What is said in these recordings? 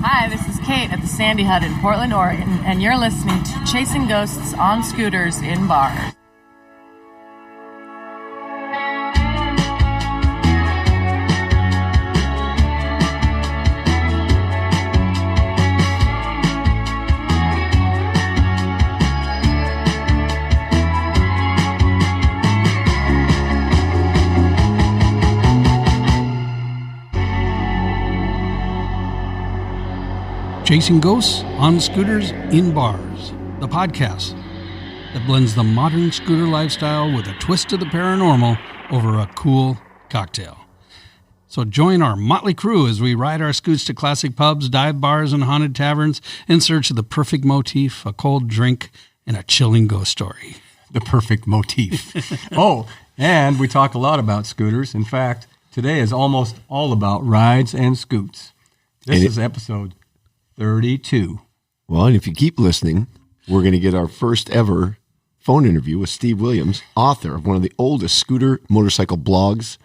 Hi, this is Kate at the Sandy Hut in Portland, Oregon, and you're listening to Chasing Ghosts on Scooters in Bars. Chasing Ghosts on Scooters in Bars, the podcast that blends the modern scooter lifestyle with a twist of the paranormal over a cool cocktail. So join our motley crew as we ride our scoots to classic pubs, dive bars, and haunted taverns in search of the perfect motif, a cold drink, and a chilling ghost story. The perfect motif. Oh, and we talk a lot about scooters. In fact, today is almost all about rides and scoots. This is episode 32. Well, and if you keep listening, we're going to get our first ever phone interview with Steve Williams, author of one of the oldest scooter motorcycle blogs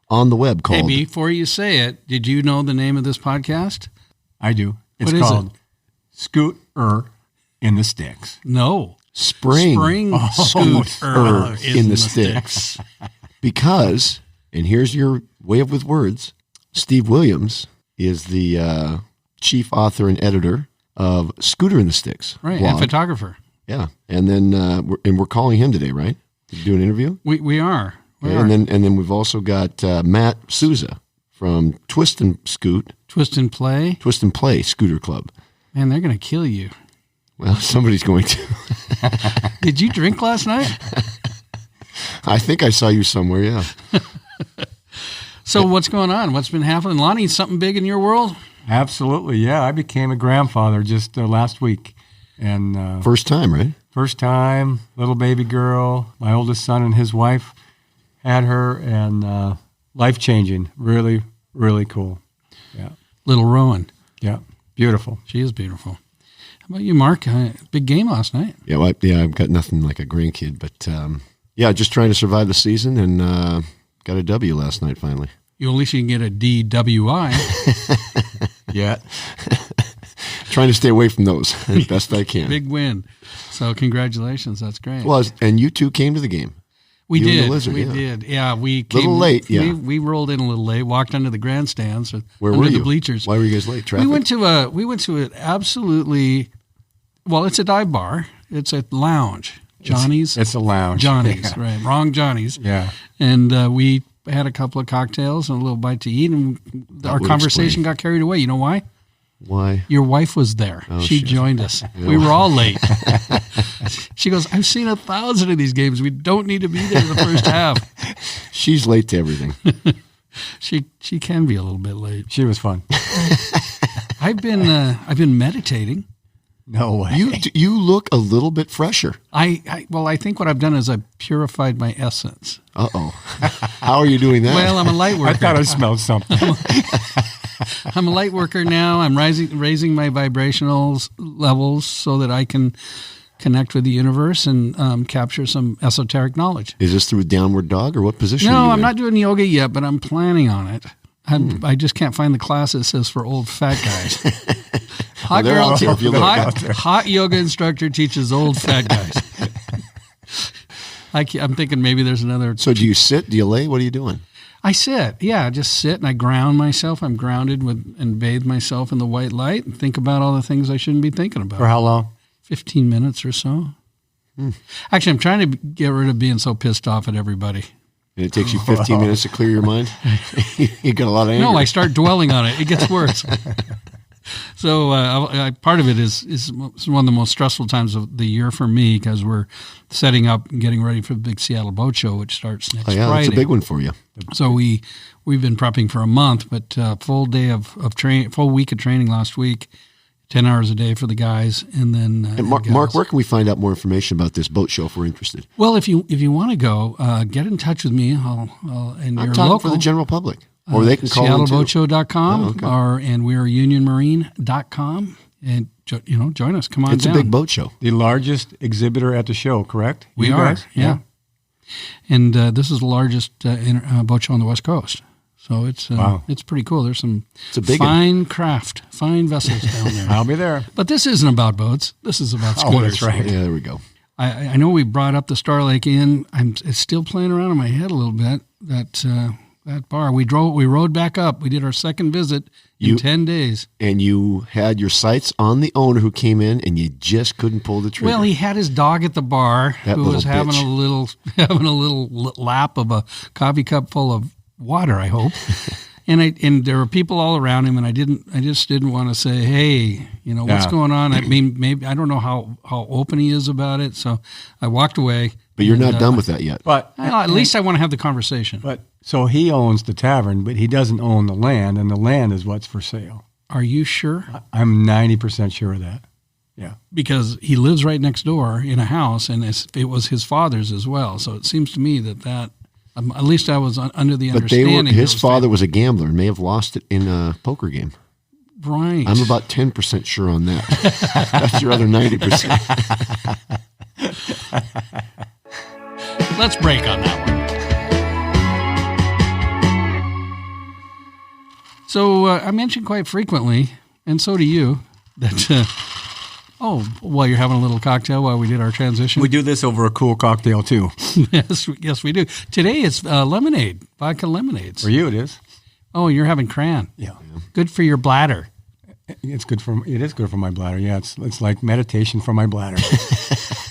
on the web called... Hey, before you say it, did you know the name of this podcast? I do. It's what is called it? Scooter in the Sticks. No. Spring Scooter in the Sticks. Because, and here's your way with words, Steve Williams is the... chief author and editor of Scooter in the Sticks. Right, blog. and photographer. Yeah, and then we're calling him today, right? To do an interview. We are. Okay, and then we've also got Matt Souza from Twist and Play Scooter Club. Man, they're going to kill you. Well, somebody's going to. Did you drink last night? I think I saw you somewhere. Yeah. So what's going on? What's been happening, Lonnie? Something big in your world? Absolutely, yeah. I became a grandfather just last week. And first time, right? First time, little baby girl. My oldest son and his wife had her, and life-changing. Really, really cool. Yeah. Little Rowan. Yeah, beautiful. She is beautiful. How about you, Mark? Big game last night. Yeah, well, I've got nothing like a grandkid, but just trying to survive the season, and got a W last night finally. At least you can get a DWI. Yeah. Trying to stay away from those as best I can. Big win. So congratulations. That's great. Well, and you two came to the game. We you did. And the Lizard, we did. Yeah, we came. A little late, yeah. We rolled in a little late, walked under the grandstands. Where under were you? The bleachers. Why were you guys late? Traffic? We went to it absolutely, well, it's a dive bar. It's a lounge. Johnny's. It's a lounge. Johnny's, yeah. Right. Wrong Johnny's. Yeah. And we had a couple of cocktails and a little bite to eat, and our conversation got carried away. You know why? Why? Your wife was there. Oh, she joined us. Yeah. We were all late. She goes, I've seen 1,000 of these games. We don't need to be there in the first half. She's late to everything. She can be a little bit late. She was fun. I've been meditating. No way. You look a little bit fresher. I think what I've done is I've purified my essence. Uh-oh. How are you doing that? Well, I'm a light worker. I thought I smelled something. I'm a light worker now. I'm raising my vibrational levels so that I can connect with the universe and capture some esoteric knowledge. Is this through downward dog or what position are you No, I'm in? not doing yoga yet, but I'm planning on it. I just can't find the class that says for old fat guys. Hot yoga instructor teaches old fat guys. I'm thinking maybe there's another. So do you sit? Do you lay? What are you doing? I sit. Yeah, I just sit and I ground myself. I'm grounded and bathe myself in the white light and think about all the things I shouldn't be thinking about. For how long? 15 minutes or so. Actually, I'm trying to get rid of being so pissed off at everybody. And it takes you 15 minutes to clear your mind? You got a lot of anger. No, I start dwelling on it. It gets worse. So part of it is one of the most stressful times of the year for me because we're setting up and getting ready for the big Seattle Boat Show, which starts next Friday. That's a big one for you. So we've been prepping for a month, but full week of training last week, 10 hours a day for the guys, and then. And Mark, where can we find out more information about this boat show if we're interested? Well, if you want to go, get in touch with me. And I'm you're talking local for the general public. Or they can call SeattleBoatShow.com and weareunionmarine.com and join us. Come on It's down. a big boat show. The largest exhibitor at the show, correct? We you are, guys? yeah. And this is the largest boat show on the West Coast. So it's Wow. it's pretty cool. There's some a big one. fine vessels down there. I'll be there. But this isn't about boats. This is about scooters. Oh, that's right. Yeah, there we go. I know we brought up the Star Lake Inn. It's still playing around in my head a little bit. That bar. We rode back up. We did our second visit in 10 days. And you had your sights on the owner who came in, and you just couldn't pull the trigger. Well, he had his dog at the bar That who was little having bitch. a little lap of a coffee cup full of water, I hope. And there were people all around him, and I just didn't want to say, hey, what's going on? I mean, maybe I don't know how open he is about it, so I walked away. But you're not done with that yet. But at least I want to have the conversation. But so he owns the tavern, but he doesn't own the land, and the land is what's for sale. Are you sure? I'm 90% sure of that. Yeah. Because he lives right next door in a house, and it was his father's as well. So it seems to me that at least I was under the But understanding. his father was a gambler and may have lost it in a poker game. Right. I'm about 10% sure on that. That's your other 90%. Let's break on that one. So I mentioned quite frequently, and so do you, that, while you're having a little cocktail while we did our transition. We do this over a cool cocktail, too. Yes, we do. Today it's lemonade, vodka lemonades. For you, it is. Oh, you're having cran. Yeah. Good for your bladder. It is good for my bladder. Yeah, it's like meditation for my bladder.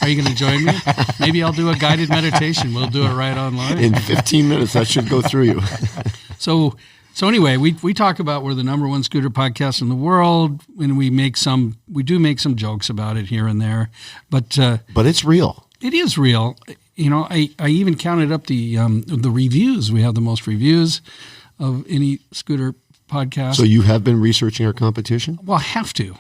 Are you going to join me? Maybe I'll do a guided meditation. We'll do it right online. In 15 minutes, that should go through you. So anyway, we talk about we're the number one scooter podcast in the world, and we do make some jokes about it here and there, but it's real. It is real. I even counted up the reviews. We have the most reviews of any scooter podcast. So you have been researching our competition? Well, I have to.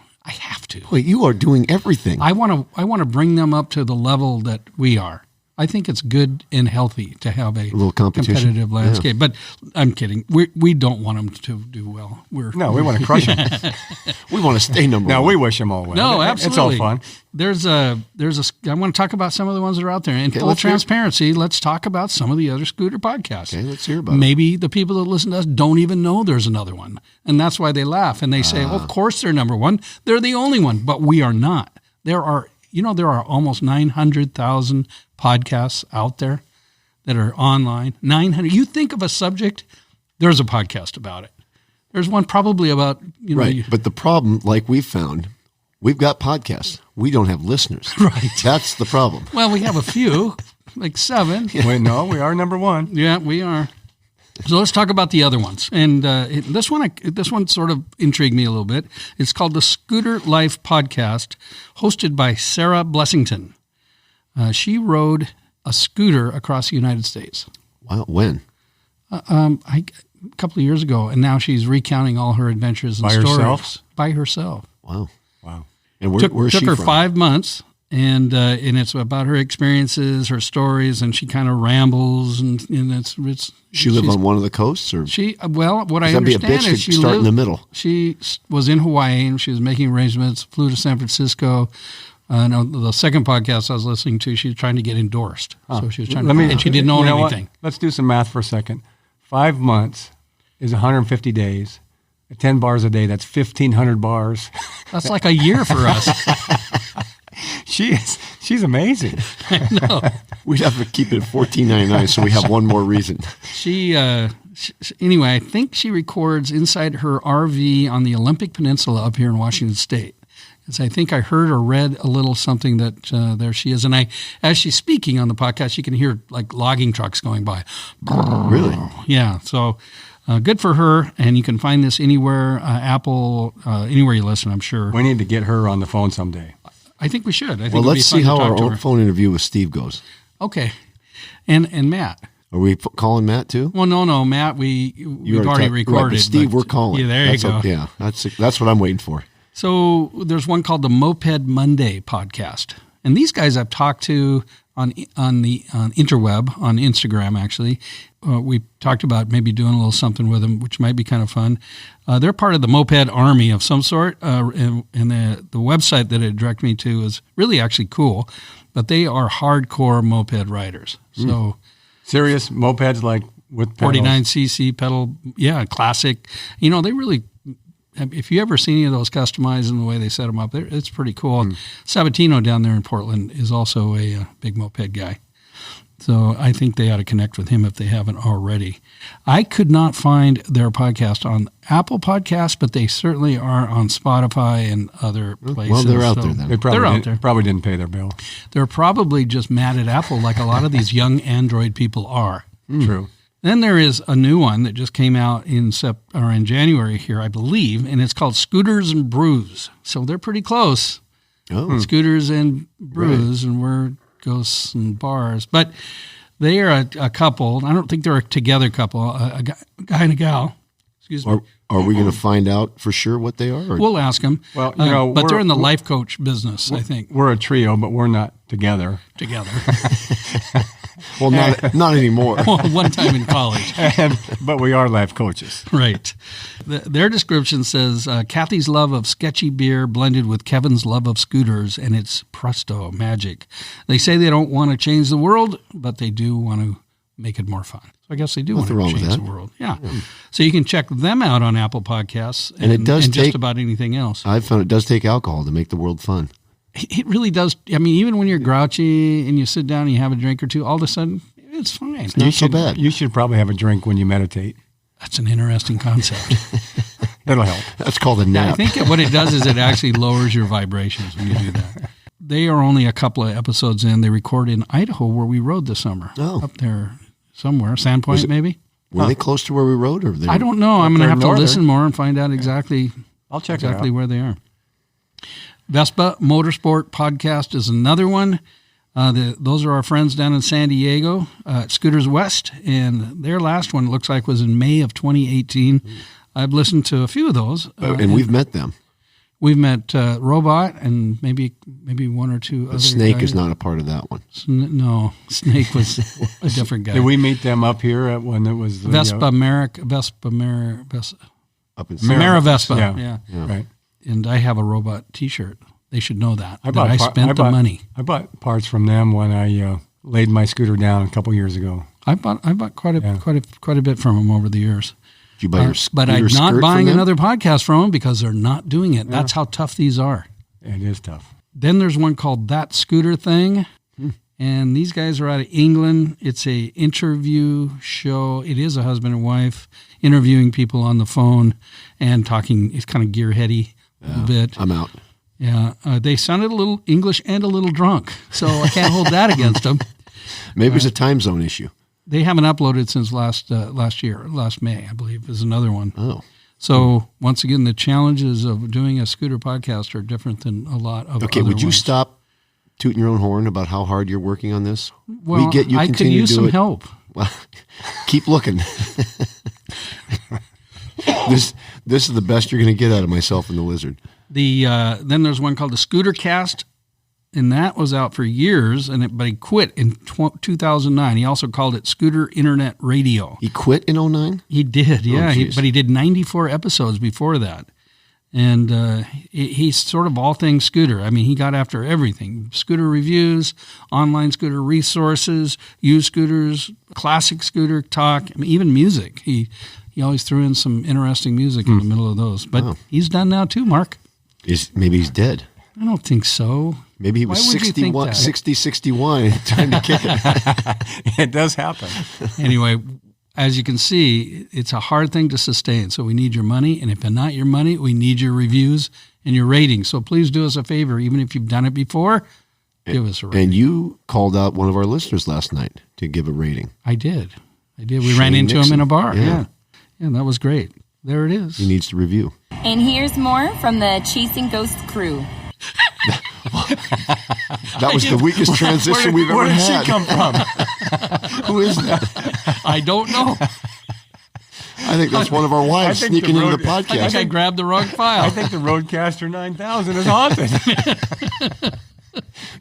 Wait, you are doing everything. I want to bring them up to the level that we are. I think it's good and healthy to have a little competitive landscape. Yeah. But I'm kidding. We don't want them to do well. We want to crush them. We want to stay number one. No, we wish them all well. No, absolutely. It's all fun. I want to talk about some of the ones that are out there. In full transparency, let's talk about some of the other scooter podcasts. Okay, let's hear about it. Maybe the people that listen to us don't even know there's another one. And that's why they laugh. And they say, of course they're number one. They're the only one. But we are not. There are almost 900,000 podcasts out there that are online. 900. You think of a subject, there's a podcast about it. There's one probably about, Right. But the problem, like we've found, we've got podcasts. We don't have listeners. Right. That's the problem. Well, we have a few, like 7. Wait, no, we are number one. Yeah, we are. So let's talk about the other ones. And this one sort of intrigued me a little bit. It's called the Scooter Life Podcast, hosted by Sarah Blessington. She rode a scooter across the United States. Wow, when? A couple of years ago, and now she's recounting all her adventures and stories. Herself? By herself. Wow. And Took where's she her from? 5 months. And it's about her experiences, her stories, and she kind of rambles, and it's. She lived on one of the coasts, or what I understand is she start lived in the middle. She was in Hawaii, and she was making arrangements. Flew to San Francisco. The second podcast I was listening to, she was trying to get endorsed, so she was trying and she didn't own anything. Let's do some math for a second. 5 months is 150 days. 10 bars a day. That's 1,500 bars. That's like a year for us. She's amazing. I know. We'd have to keep it at $14.99, so we have one more reason. Anyway, I think she records inside her RV on the Olympic Peninsula up here in Washington State. Because I think I heard or read a little something that there she is. And as she's speaking on the podcast, you can hear like logging trucks going by. Really? Yeah. So good for her. And you can find this anywhere, Apple, anywhere you listen, I'm sure. We need to get her on the phone someday. I think we should. Well, let's see how our phone interview with Steve goes. Okay. And Matt. Are we calling Matt too? Well, no, Matt. We've already recorded. Right, but Steve, we're calling. Yeah, there you go. Yeah, that's what I'm waiting for. So there's one called the Moped Monday podcast, and these guys I've talked to on interweb, on Instagram actually. We talked about maybe doing a little something with them, which might be kind of fun. They're part of the Moped Army of some sort, and the website that it directed me to is really actually cool, but they are hardcore moped riders. So serious mopeds like with pedals. 49cc pedal, classic. You know, they really, if you ever see any of those customized and the way they set them up, it's pretty cool. And Sabatino down there in Portland is also a big moped guy. So I think they ought to connect with him if they haven't already. I could not find their podcast on Apple Podcasts, but they certainly are on Spotify and other places. Well, they're out there then. They're out there. Probably didn't pay their bill. They're probably just mad at Apple like a lot of these young Android people are. True. Then there is a new one that just came out in January here, I believe, and it's called Scooters and Brews. So they're pretty close. Oh. Scooters and Brews, and we're Ghosts and Bars. But they are a couple. I don't think they're a together couple, a guy and a gal. Excuse me. Are we going to find out for sure what they are? Or? We'll ask them. Well, but they're in the life coach business, I think. We're a trio, but we're not together. Well, not anymore. Well, one time in college. But we are life coaches. Right. Their description says, Kathy's love of sketchy beer blended with Kevin's love of scooters, and it's presto, magic. They say they don't want to change the world, but they do want to make it more fun. So I guess they do want to change the world. Yeah. So you can check them out on Apple Podcasts and it does and take, just about anything else. I've found it does take alcohol to make the world fun. It really does. I mean, even when you're grouchy and you sit down and you have a drink or two, all of a sudden, it's fine. It's not so bad. You should probably have a drink when you meditate. That's an interesting concept. That'll help. That's called a nap. I think what it does is it actually lowers your vibrations when you do that. They are only a couple of episodes in. They record in Idaho, where we rode this summer. Oh. Up there somewhere. Sandpoint, maybe? Were they close to where we rode? Or I don't know. I'm going to have to listen more and find out exactly, I'll check exactly where they are. Vespa Motorsport Podcast is another one. Those are our friends down in San Diego at Scooters West, and their last one looks like was in May of 2018. I've listened to a few of those. And we've met them. We've met Robot and maybe one or two other Snake guys. is not a part of that one. No, Snake was a different guy. Did we meet them up here when it was the, Vespa up in Mara Vespa. Yeah. Right. And I have a Robot T-shirt. They should know that. I spent the money. I bought parts from them when I laid my scooter down a couple years ago. I bought quite a bit from them over the years. Did you buy your scooter but I'm skirt not buying from them? another podcast from them because they're not doing it. That's how tough these are. It is tough. Then there's one called That Scooter Thing. And these guys are out of England. It's a interview show. It is a husband and wife interviewing people on the phone and talking. It's kind of gearheady a little bit. I'm out. Yeah. They sounded a little English and a little drunk, so I can't hold that against them. Maybe it's a time zone issue. They haven't uploaded since last May, I believe, is another one. Oh. So once again, the challenges of doing a scooter podcast are different than a lot of Okay, other would you ones. stop tooting your own horn about how hard you're working on this? Well, we get you I could continue use to do some it. help. Well, keep looking. This is the best you're going to get out of myself and the lizard. Then there's one called the Scooter Cast, and that was out for years, but he quit in 2009. He also called it Scooter Internet Radio. He quit in 2009? He did, yeah. geez. But he did 94 episodes before that. And he's sort of all things scooter. I mean, he got after everything. Scooter reviews, online scooter resources, used scooters, classic scooter talk, I mean, even music. He always threw in some interesting music in the middle of those. But he's done now too, Mark. Maybe he's dead. I don't think so. Maybe he was Why would you think 61 and time to kick it. It does happen. Anyway, as you can see, it's a hard thing to sustain. So we need your money. And if not your money, we need your reviews and your ratings. So please do us a favor. Even if you've done it before, give us a rating. And you called out one of our listeners last night to give a rating. I did. We Shane ran into Nixon. him in a bar. Yeah. Yeah, that was great. There it is. He needs to review. And here's more from the Chasing Ghosts crew. That was the weakest transition we've ever Where did had. she come from? Who is that? I don't know. I think that's one of our wives I think sneaking the into the road- I think I podcast. grabbed the wrong file. I think the Roadcaster 9000 is haunted.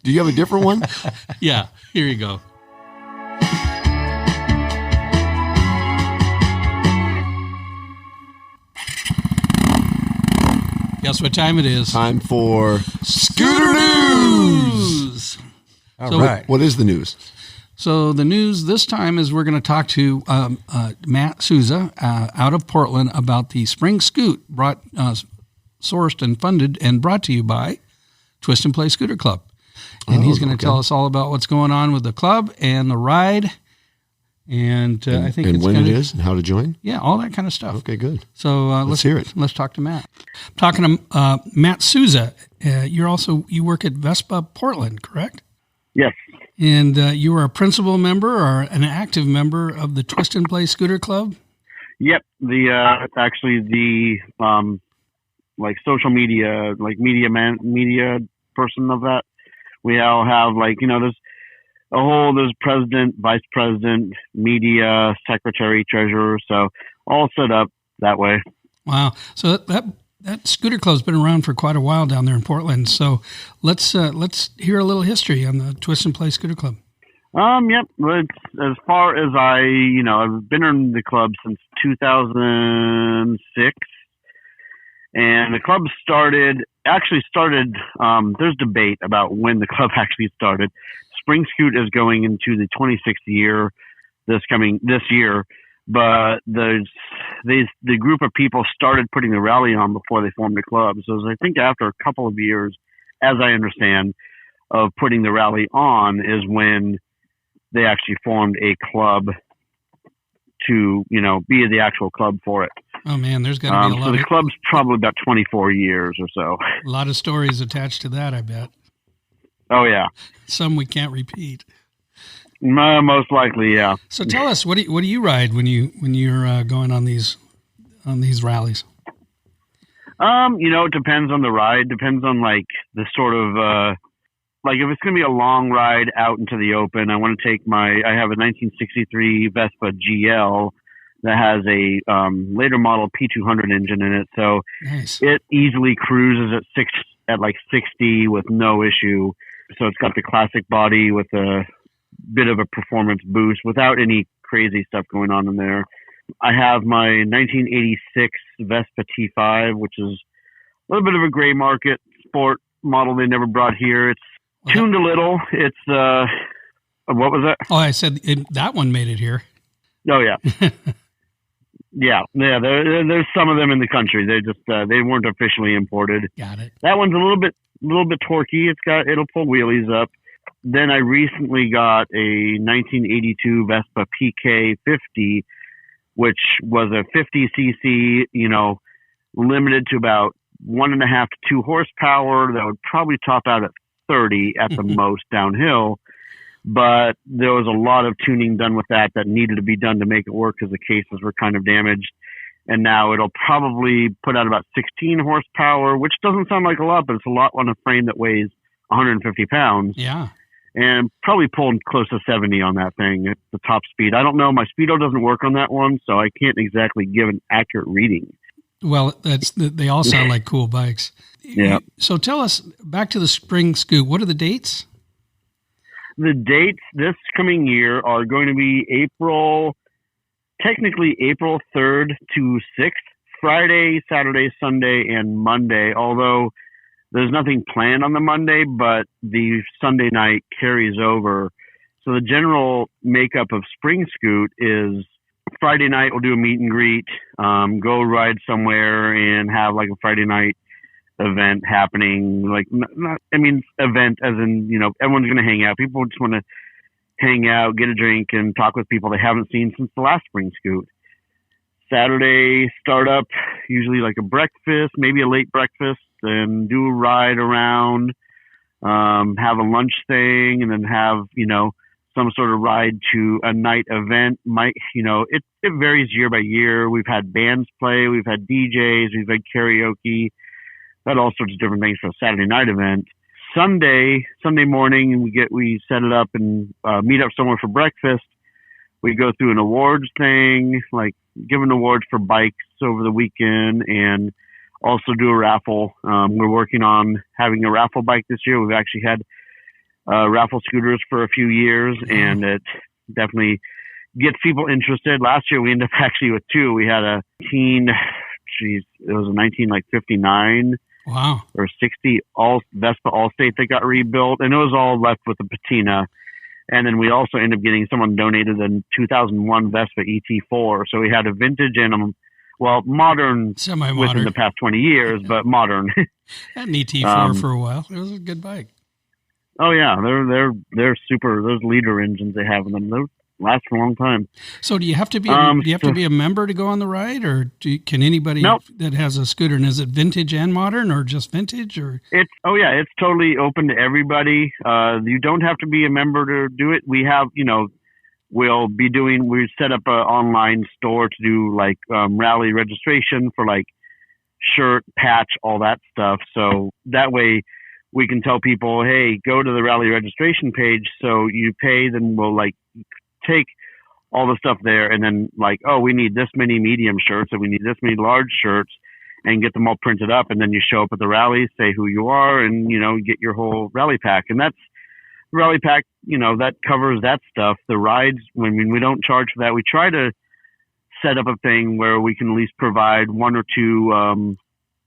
Do you have a different one? Yeah, here you go. Guess what time it is? Time for Scooter News! All So- right. What is the news? So the news this time is we're going to talk to Matt Souza out of Portland about the Spring Scoot, sourced and funded and brought to you by Twist and Play Scooter Club. And he's going to tell us all about what's going on with the club and the ride. And I think and when it is and how to join. Yeah, all that kind of stuff. Okay, good. So let's hear it. Let's talk to Matt. Talking to Matt Souza. You work at Vespa Portland, correct? Yes. And you are a principal member or an active member of the Twist and Play Scooter Club? Yep. Actually the social media, media person of that. We all have there's president, vice president, media, secretary, treasurer. So all set up that way. Wow. So that scooter club's been around for quite a while down there in Portland. So let's hear a little history on the Twist and Play Scooter Club. Yep. As far as I've been in the club since 2006, and the club started. There's debate about when the club actually started. Spring Scoot is going into the 26th year this year. But the group of people started putting the rally on before they formed the club. So I think after a couple of years, as I understand, of putting the rally on is when they actually formed a club to, be the actual club for it. Oh man, there's got to be a lot. So the club's probably about 24 years or so. A lot of stories attached to that, I bet. Oh yeah. Some we can't repeat. Most likely, yeah. So tell us, what do you ride when you're going on these rallies? It depends on the ride. Depends on the sort of if it's going to be a long ride out into the open. I want to take I have a 1963 Vespa GL that has a later model P200 engine in it, so nice. It easily cruises at 60 with no issue. So it's got the classic body with a bit of a performance boost without any crazy stuff going on in there. I have my 1986 Vespa T5, which is a little bit of a gray market sport model they never brought here. It's tuned a little. It's what was that? Oh, I said that one made it here. Oh yeah. yeah. There's some of them in the country. They just they weren't officially imported. Got it. That one's a little bit torquey. It'll pull wheelies up. Then I recently got a 1982 Vespa PK50, which was a 50cc, limited to about 1.5 to 2 horsepower. That would probably top out at 30 at the most downhill. But there was a lot of tuning done with that needed to be done to make it work because the cases were kind of damaged. And now it'll probably put out about 16 horsepower, which doesn't sound like a lot, but it's a lot on a frame that weighs 150 pounds. Yeah. And probably pulling close to 70 on that thing at the top speed. I don't know. My speedo doesn't work on that one, so I can't exactly give an accurate reading. Well, they all sound like cool bikes. Yeah. So tell us, back to the Spring Scoot, what are the dates? The dates this coming year are going to be April 3rd to 6th, Friday, Saturday, Sunday, and Monday, although there's nothing planned on the Monday, but the Sunday night carries over. So the general makeup of Spring Scoot is Friday night we'll do a meet and greet, go ride somewhere and have a Friday night event happening. Event as in, everyone's going to hang out. People just want to hang out, get a drink, and talk with people they haven't seen since the last Spring Scoot. Saturday, start up, usually a breakfast, maybe a late breakfast, and do a ride around, have a lunch thing, and then have, some sort of ride to a night event. It varies year by year. We've had bands play, we've had DJs, we've had karaoke, had all sorts of different things for a Saturday night event. Sunday morning, we set it up and meet up somewhere for breakfast. We go through an awards thing, giving awards for bikes over the weekend, and also do a raffle. We're working on having a raffle bike this year. We've actually had raffle scooters for a few years, and it definitely gets people interested. Last year, we ended up actually with 2. We had a it was a 1959 wow, or 60 Vespa Allstate that got rebuilt, and it was all left with the patina. And then we also ended up getting someone donated a 2001 Vespa ET4. So we had a vintage and modern Semi-modern. within the past 20 years, but modern. Had an ET4 for a while. It was a good bike. Oh yeah, they're super. Those liter engines they have in them, they last for a long time. So do you have to be to be a member to go on the ride, or can anybody that has a scooter? And is it vintage and modern, or just vintage? Or it's totally open to everybody. You don't have to be a member to do it. We have we set up an online store to do like rally registration for like shirt, patch, all that stuff. So that way we can tell people, hey, go to the rally registration page. So you pay, then we'll like take all the stuff there, and then like, oh, we need this many medium shirts and we need this many large shirts, and get them all printed up. And then you show up at the rally, say who you are, and get your whole rally pack. And that's rally pack, that covers that stuff. The rides, we don't charge for that. We try to set up a thing where we can at least provide one or two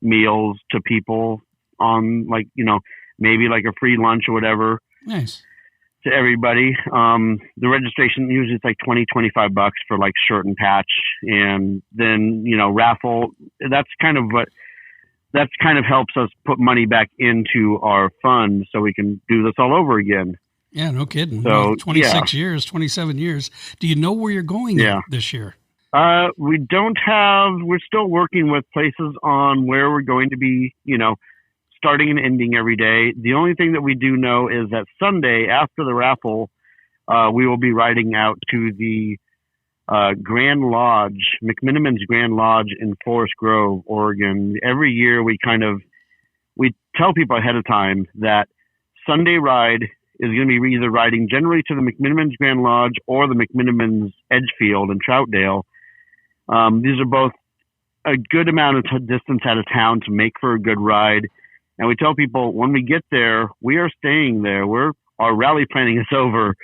meals to people on like, maybe like a free lunch or whatever. Nice. To everybody. The registration usually it's like $20-$25 for like shirt and patch, and then raffle. That's kind of helps us put money back into our fund so we can do this all over again. Yeah, no kidding. So well, 26 years, 27 years. Do you know where you're going this year? We don't have. We're still working with places on where we're going to be. Starting and ending every day. The only thing that we do know is that Sunday after the raffle, we will be riding out to the Grand Lodge, McMiniman's Grand Lodge in Forest Grove, Oregon. Every year we tell people ahead of time that Sunday ride is going to be either riding generally to the McMiniman's Grand Lodge or the McMiniman's Edgefield in Troutdale. These are both a good amount of distance out of town to make for a good ride. And we tell people when we get there, we are staying there. Our rally planning is over,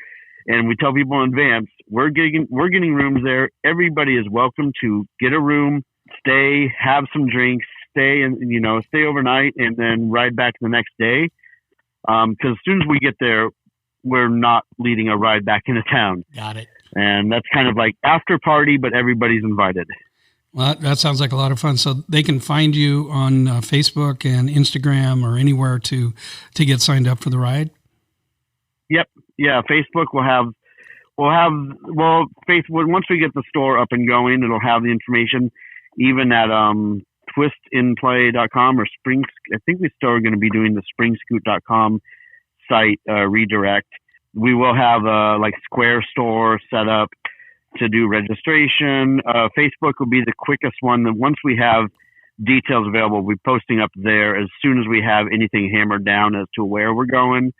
and we tell people in advance we're getting rooms there. Everybody is welcome to get a room, stay, have some drinks, stay overnight, and then ride back the next day. Because as soon as we get there, we're not leading a ride back into town. Got it. And that's kind of like after party, but everybody's invited. Well, that sounds like a lot of fun. So they can find you on Facebook and Instagram or anywhere to get signed up for the ride. Yep. Yeah. Facebook Facebook, once we get the store up and going, it'll have the information even at twistinplay.com or Spring. I think we still are going to be doing the springscoot.com site redirect. We will have a Square store set up to do registration. Facebook will be the quickest one. That once we have details available, we'll be posting up there as soon as we have anything hammered down as to where we're going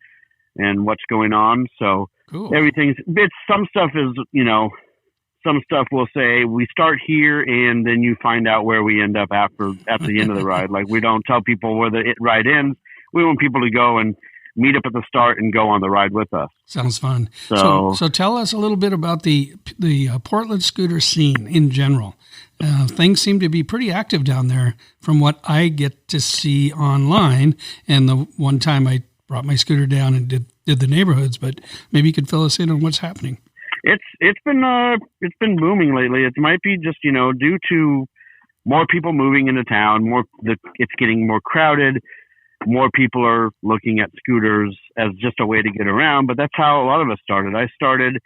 and what's going on. So cool. Some stuff will say we start here and then you find out where we end up after the end of the ride. Like we don't tell people where the ride ends. We want people to go and meet up at the start and go on the ride with us. Sounds fun. So tell us a little bit about the Portland scooter scene in general. Things seem to be pretty active down there from what I get to see online. And the one time I brought my scooter down and did the neighborhoods, but maybe you could fill us in on what's happening. It's been booming lately. It might be just, due to more people moving into town, it's getting more crowded. More people are looking at scooters as just a way to get around, but that's how a lot of us started. I started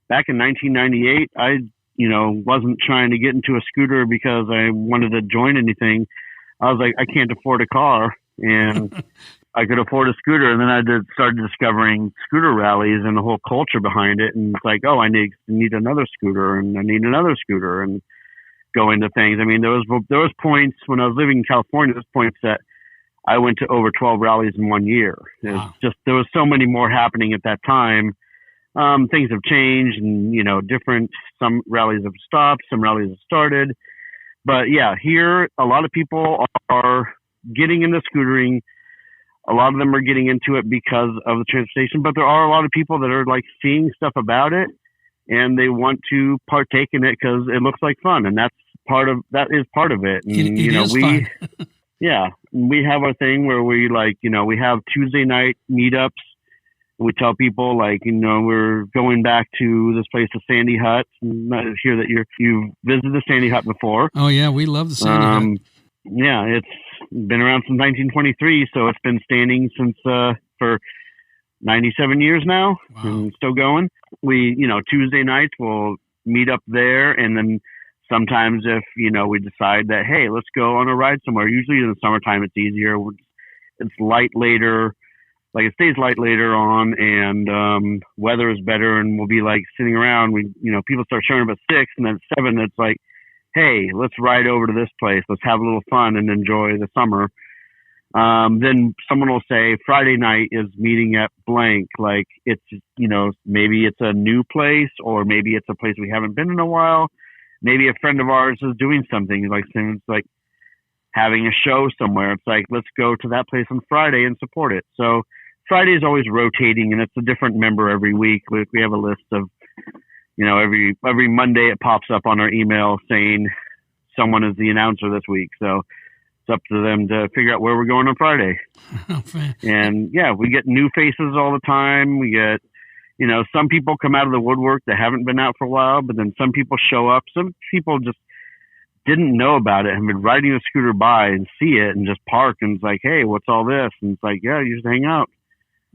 back in 1998. I, wasn't trying to get into a scooter because I wanted to join anything. I was like, I can't afford a car, and I could afford a scooter. And then I started discovering scooter rallies and the whole culture behind it. And it's like, oh, I need another scooter, and I need another scooter, and go into things. I mean, there was points when I was living in California. There's points that I went to over 12 rallies in 1 year. Wow. There was so many more happening at that time. Things have changed and, some rallies have stopped, some rallies have started. But yeah, here, a lot of people are getting into scootering. A lot of them are getting into it because of the transportation, but there are a lot of people that are seeing stuff about it and they want to partake in it because it looks like fun. And that is part of it. And, it is fun. Yeah, we have our thing where we we have Tuesday night meetups we tell people, like, we're going back to this place, the Sandy Hut. I hear that you've visited the Sandy Hut before. Oh yeah, we love the Sandy Hut. Yeah, it's been around since 1923, so it's been standing since for 97 years now. Wow. And still going. We, Tuesday nights we'll meet up there, and then sometimes if, we decide that, hey, let's go on a ride somewhere. Usually in the summertime it's easier. It's light later. Like, it stays light later on, and weather is better, and we'll be like sitting around. People start showing up at 6, and then at 7, it's like, hey, let's ride over to this place. Let's have a little fun and enjoy the summer. Then someone will say Friday night is meeting at blank. Like, it's, maybe it's a new place, or maybe it's a place we haven't been in a while. Maybe a friend of ours is doing something like having a show somewhere. It's like, let's go to that place on Friday and support it. So Friday is always rotating, and it's a different member every week. We have a list of, every Monday it pops up on our email saying someone is the announcer this week. So it's up to them to figure out where we're going on Friday. And yeah, we get new faces all the time. We get, some people come out of the woodwork that haven't been out for a while, but then some people show up. Some people just didn't know about it and been riding a scooter by and see it and just park, and it's like, hey, what's all this? And it's like, yeah, you just hang out.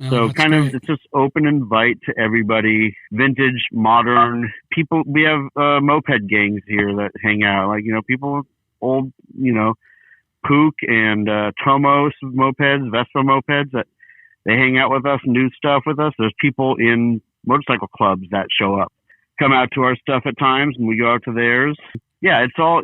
Oh, so kind great. of, it's just open invite to everybody, vintage, modern people. We have moped gangs here that hang out, like, people old, Pook and Tomos mopeds, Vespa mopeds, that they hang out with us and do stuff with us. There's people in motorcycle clubs that show up, come out to our stuff at times, and we go out to theirs. Yeah, it's all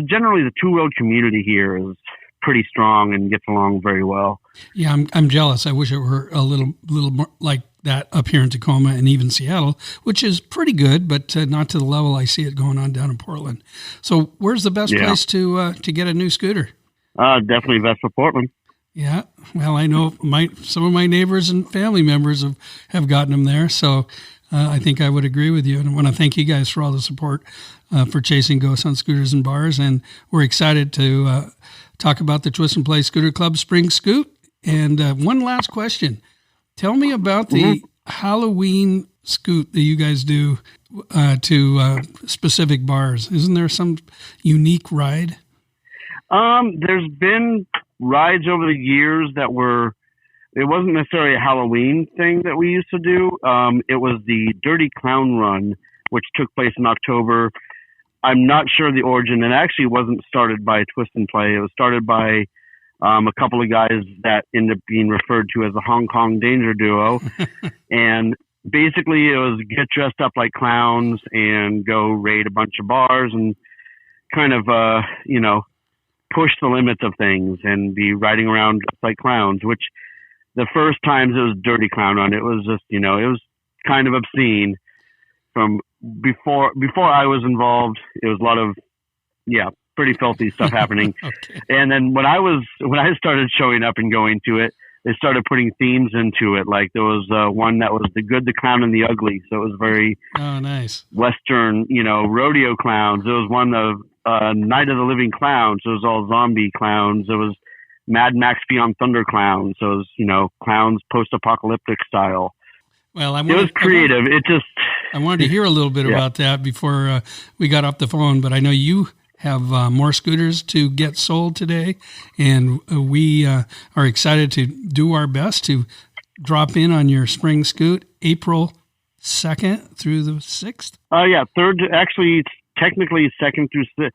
generally the two-wheeled community here is pretty strong and gets along very well. Yeah, I'm jealous. I wish it were a little more like that up here in Tacoma and even Seattle, which is pretty good, but not to the level I see it going on down in Portland. So, where's the best place to get a new scooter? Definitely Vespa Portland. Yeah, well, I know some of my neighbors and family members have gotten them there, so I think I would agree with you. And I want to thank you guys for all the support for Chasing Ghosts on Scooters and Bars, and we're excited to talk about the Twist and Play Scooter Club Spring Scoot. And one last question. Tell me about the Halloween scoot that you guys do to specific bars. Isn't there some unique ride? There's been rides over the years that it wasn't necessarily a Halloween thing that we used to do. It was the Dirty Clown Run, which took place in October. I'm not sure the origin. It actually wasn't started by Twist and Play. It was started by a couple of guys that ended up being referred to as the Hong Kong Danger Duo. And basically it was get dressed up like clowns and go raid a bunch of bars and kind of, push the limits of things and be riding around just like clowns, which the first times it was Dirty Clown Run. It was just, it was kind of obscene. From before I was involved, it was a lot of, pretty filthy stuff happening. Okay. And then when I started showing up and going to it, they started putting themes into it. Like there was one that was the Good, the Clown, and the Ugly. So it was very nice Western, rodeo clowns. There was one of Night of the Living Clowns. It was all zombie clowns. It was Mad Max Beyond Thunder clowns. So it was, clowns post-apocalyptic style. Well, it was creative. I wanted to hear a little bit about that before we got off the phone, but I know you have more scooters to get sold today, and we are excited to do our best to drop in on your spring scoot April 2nd through the 6th. Third. Actually, it's technically 2nd through 6th.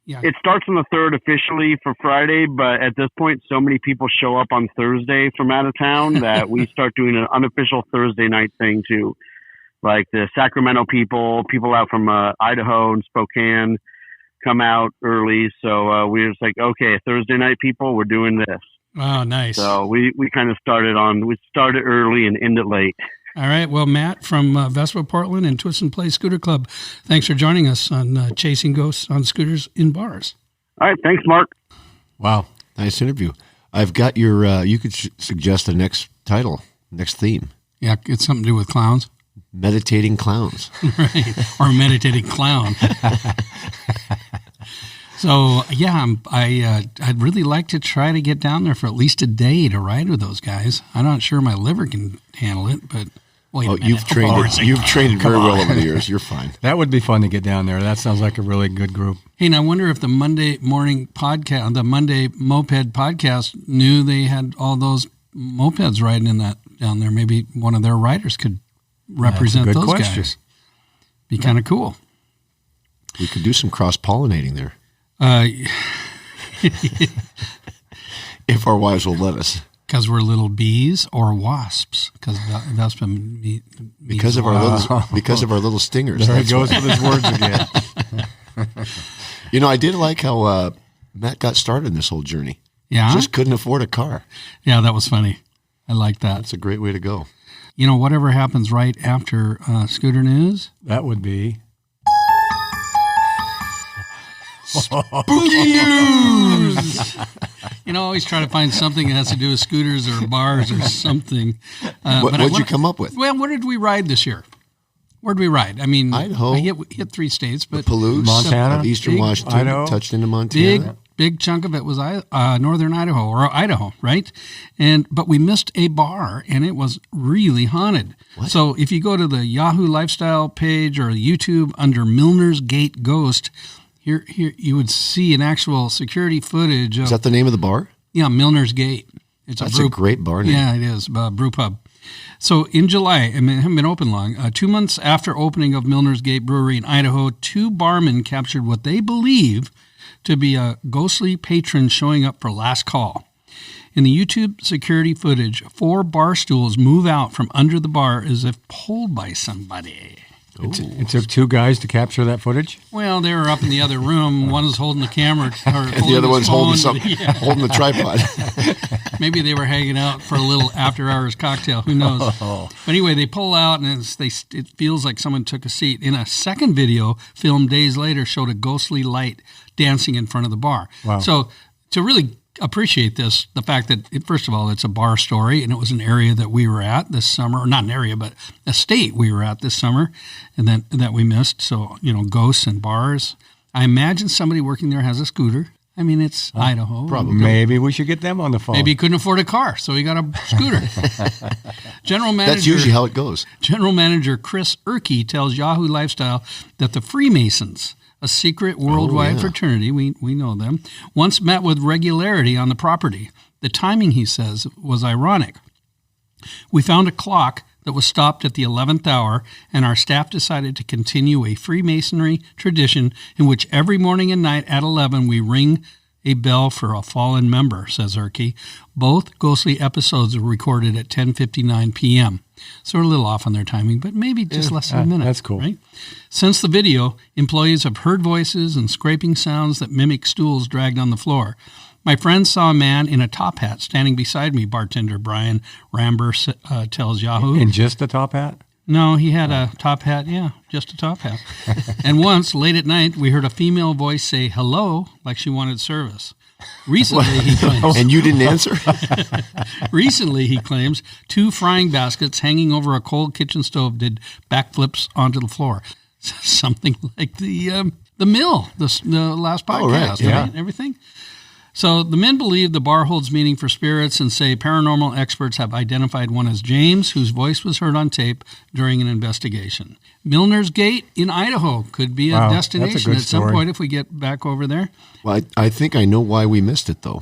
Yeah. It starts on the 3rd officially for Friday, but at this point, so many people show up on Thursday from out of town that we start doing an unofficial Thursday night thing too. Like the Sacramento people out from Idaho and Spokane come out early. So we're just like, okay, Thursday night people, we're doing this. Oh, nice. So we kind of started early and ended late. All right. Well, Matt from Vespa Portland and Twist and Play Scooter Club, thanks for joining us on Chasing Ghosts on Scooters in Bars. All right. Thanks, Mark. Wow. Nice interview. I've got your, you could suggest the next title, next theme. Yeah. It's something to do with clowns. Meditating Clowns. Right. Or Meditating Clown. So yeah, I'd really like to try to get down there for at least a day to ride with those guys. I'm not sure my liver can handle it, but wait a minute. You've trained it very well over the years. You're fine. That would be fun to get down there. That sounds like a really good group. Hey, and I wonder if the Monday morning podcast, the Monday moped podcast, knew they had all those mopeds riding in that down there. Maybe one of their riders could represent That's a good those question. guys. Be kind of cool. We could do some cross-pollinating there. If our wives will let us. Because we're little bees or wasps. Because vespa Because of our little stingers. There he goes with his words again. I did like how Matt got started in this whole journey. Yeah? Just couldn't afford a car. Yeah, that was funny. I like that. That's a great way to go. Whatever happens right after Scooter News. That would be Spooky News! Always try to find something that has to do with scooters or bars or something. What did you come up with? Well, where did we ride this year? Where did we ride? I mean, Idaho. I hit 3 states, but Palouse, Montana, of Eastern big, Washington, Idaho. touched into Montana. big chunk of it was northern Idaho or Idaho, right? But we missed a bar, and it was really haunted. What? So if you go to the Yahoo Lifestyle page or YouTube under Milner's Gate Ghost, here you would see an actual security footage of Is that the name of the bar? Milner's Gate. It's That's a great bar name. Yeah, it is. Brew pub. So in July, it hasn't been open long, 2 months after opening of Milner's Gate Brewery in Idaho, 2 barmen captured what they believe to be a ghostly patron showing up for last call. In the YouTube security footage, 4 bar stools move out from under the bar as if pulled by somebody. It took 2 guys to capture that footage? Well, they were up in the other room. One was holding the camera. And the other one's holding something, holding the tripod. Maybe they were hanging out for a little after-hours cocktail. Who knows? But anyway, they pull out, and it feels like someone took a seat. In a second video, filmed days later, showed a ghostly light dancing in front of the bar. Wow. So to really appreciate this, the fact that, first of all, it's a bar story, and it was an area that we were at this summer, or not an area, but a state we were at this summer, and then that we missed. So, ghosts and bars. I imagine somebody working there has a scooter. I mean, it's Idaho. Probably. Maybe we should get them on the phone. Maybe he couldn't afford a car, so he got a scooter. General manager. That's usually how it goes. General Manager Chris Erkey tells Yahoo Lifestyle that the Freemasons, a secret worldwide fraternity, we know them, once met with regularity on the property. The timing, he says, was ironic. We found a clock that was stopped at the 11th hour, and our staff decided to continue a Freemasonry tradition in which every morning and night at 11 we ring a bell for a fallen member, says Erkey. Both ghostly episodes were recorded at 10:59 p.m. So we're a little off on their timing, but maybe just less than a minute. That's cool. Right? Since the video, employees have heard voices and scraping sounds that mimic stools dragged on the floor. My friend saw a man in a top hat standing beside me, bartender Brian Ramber tells Yahoo. In just a top hat? No, he had a top hat. Yeah, just a top hat. And once, late at night, we heard a female voice say hello like she wanted service. Recently, he claims. And you didn't answer? Recently, he claims, 2 frying baskets hanging over a cold kitchen stove did backflips onto the floor. Something like the mill, the last podcast, right? Everything. So the men believe the bar holds meaning for spirits and say paranormal experts have identified one as James, whose voice was heard on tape during an investigation. Milner's Gate in Idaho could be a destination at some point if we get back over there. Well, I think I know why we missed it, though.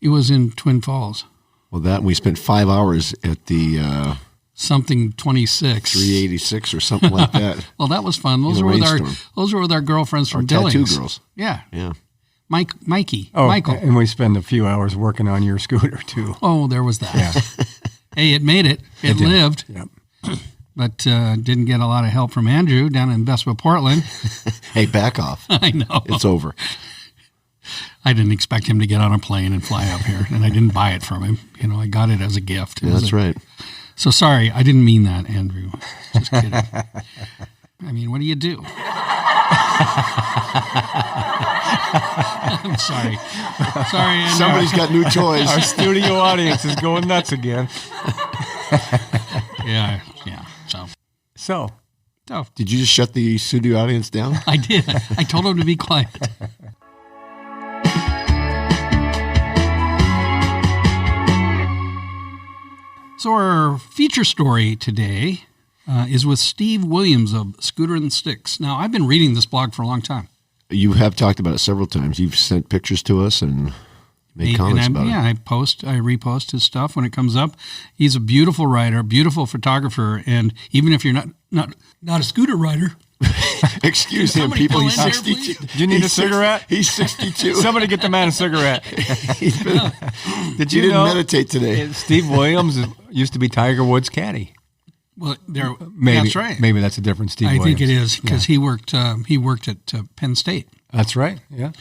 It was in Twin Falls. Well, we spent 5 hours at the something 26, 386 or something like that. Well, that was fun. Those were with our girlfriends from Tattoo Billings. girls. Yeah. Mikey. Oh, Michael. And we spend a few hours working on your scooter, too. Oh, there was that. Yeah. Hey, it made it. It did. lived. Yep. But didn't get a lot of help from Andrew down in Vespa, Portland. Hey, back off. I know. It's over. I didn't expect him to get on a plane and fly up here, and I didn't buy it from him. I got it as a gift. Yeah, that's right. So sorry, I didn't mean that, Andrew. Just kidding. I mean, what do you do? I'm sorry. Sorry, Andrew. Somebody's got new toys. Our studio audience is going nuts again. Yeah. So Did you just shut the studio audience down? I did. I told him to be quiet. So our feature story today is with Steve Williams of Scooter and Sticks. Now, I've been reading this blog for a long time. You have talked about it several times. You've sent pictures to us and made comments about it. Yeah, I repost his stuff when it comes up. He's a beautiful writer, beautiful photographer, and even if you're not a scooter rider, excuse him, somebody people. pull He's in there, 62. please? Do you need a cigarette? He's 62. Somebody get the man a cigarette. Did He you didn't know meditate today. Steve Williams used to be Tiger Woods' caddy? Well, Maybe that's right. Maybe that's a different Steve I Williams. think it is because he worked at Penn State. That's right. Yeah.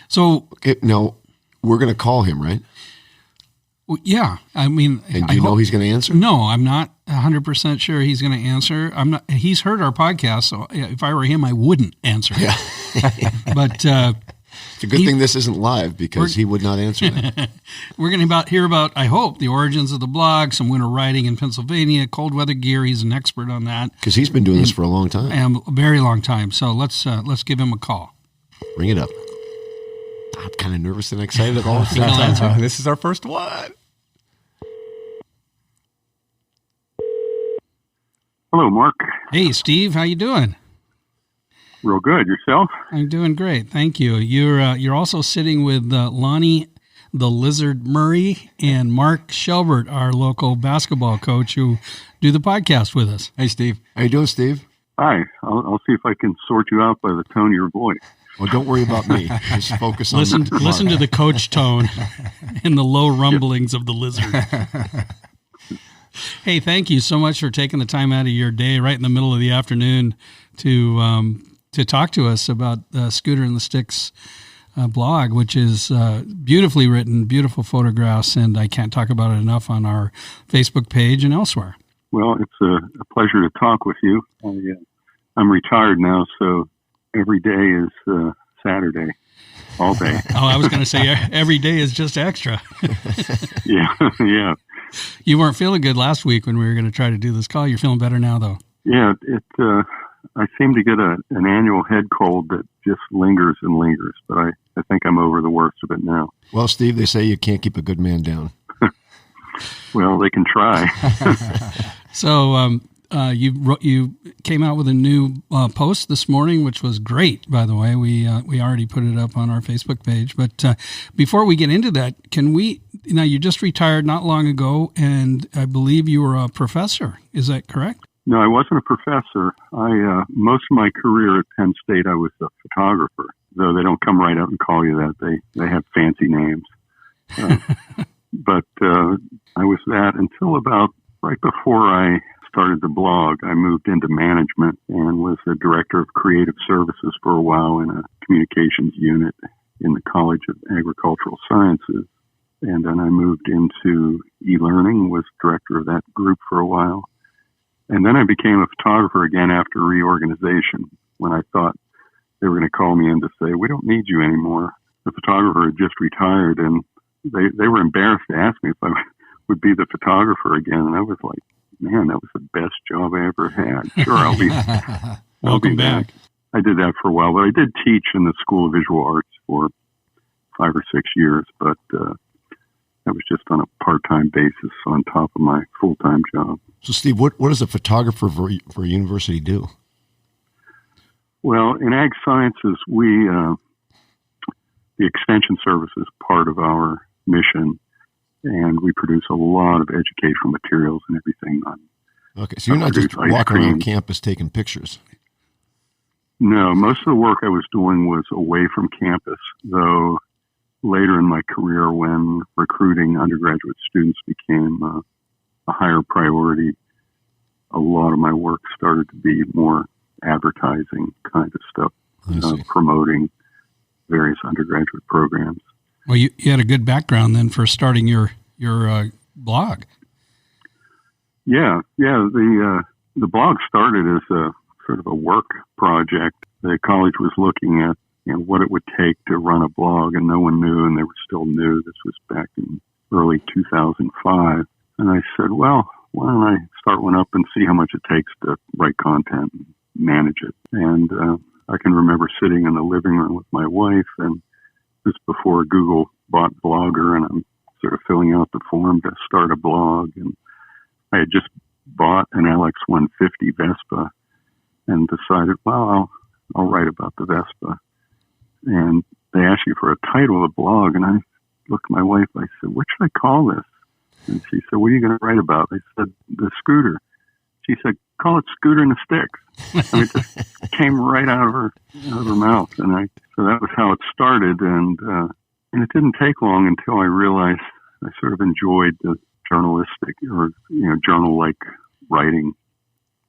So Okay, now, we're going to call him, right? well, yeah, I mean, And do you know he's going to answer? No, I'm not 100% sure he's going to answer. I'm not. He's heard our podcast, so if I were him, I wouldn't answer. Yeah. But It's a good thing this isn't live because he would not answer that. we're going to hear about, I hope, the origins of the blog, some winter riding in Pennsylvania, cold weather gear. He's an expert on that, Because he's been doing this for a long time. and a very long time. So let's give him a call. Bring it up. I'm kind of nervous and excited all the same He'll time. answer. This is our first one. Hello, Mark. Hey, Steve, how you doing? Real good. Yourself? I'm doing great, thank you. You're also sitting with Lonnie the Lizard Murray and Mark Shelbert, our local basketball coach, who do the podcast with us. Hey, Steve. How you doing, Steve? Hi. I'll see if I can sort you out by the tone of your voice. Well, don't worry about me. Just focus on Listen to the coach tone and the low rumblings of the lizard. Hey, thank you so much for taking the time out of your day, right in the middle of the afternoon, to talk to us about Scooter and the Sticks blog, which is beautifully written, beautiful photographs, and I can't talk about it enough on our Facebook page and elsewhere. Well, it's a pleasure to talk with you. I'm retired now, so every day is Saturday, all day. Oh, I was going to say every day is just extra. Yeah, yeah. You weren't feeling good last week when we were going to try to do this call. You're feeling better now, though. Yeah, I seem to get an annual head cold that just lingers and lingers, but I think I'm over the worst of it now. Well, Steve, they say you can't keep a good man down. Well, they can try. So you came out with a new post this morning, which was great, by the way. We already put it up on our Facebook page. But before we get into that, you just retired not long ago, and I believe you were a professor. Is that correct? No, I wasn't a professor. Most of my career at Penn State, I was a photographer, though they don't come right out and call you that. They have fancy names. But I was that until about right before I started the blog. I moved into management and was the director of creative services for a while in a communications unit in the College of Agricultural Sciences. And then I moved into e-learning, was director of that group for a while. And then I became a photographer again after reorganization when I thought they were going to call me in to say, we don't need you anymore. The photographer had just retired, and they were embarrassed to ask me if I would be the photographer again. And I was like, man, that was the best job I ever had. Sure, I'll be Welcome back. I did that for a while, but I did teach in the School of Visual Arts for 5 or 6 years, but that was just on a part-time basis on top of my full-time job. So, Steve, what does a photographer for a university do? Well, in ag sciences, the extension service is part of our mission, and we produce a lot of educational materials and everything on. Okay, so you're not just walking around campus taking pictures. No, most of the work I was doing was away from campus, though later in my career when recruiting undergraduate students became a higher priority, a lot of my work started to be more advertising kind of stuff, promoting various undergraduate programs. Well, you had a good background then for starting your blog. Yeah. The blog started as a sort of a work project. The college was looking at what it would take to run a blog, and no one knew, and they were still new. This was back in early 2005. And I said, well, why don't I start one up and see how much it takes to write content and manage it? And I can remember sitting in the living room with my wife, and this before Google bought Blogger, and I'm sort of filling out the form to start a blog. And I had just bought an LX150 Vespa and decided, well, I'll write about the Vespa. And they asked you for a title of the blog, and I looked at my wife. I said, what should I call this? And she said, what are you going to write about? I said, the scooter. She said, call it Scooter and the Sticks. And it just came right out of her mouth. And so that was how it started. And it didn't take long until I realized I sort of enjoyed the journalistic or, journal-like writing.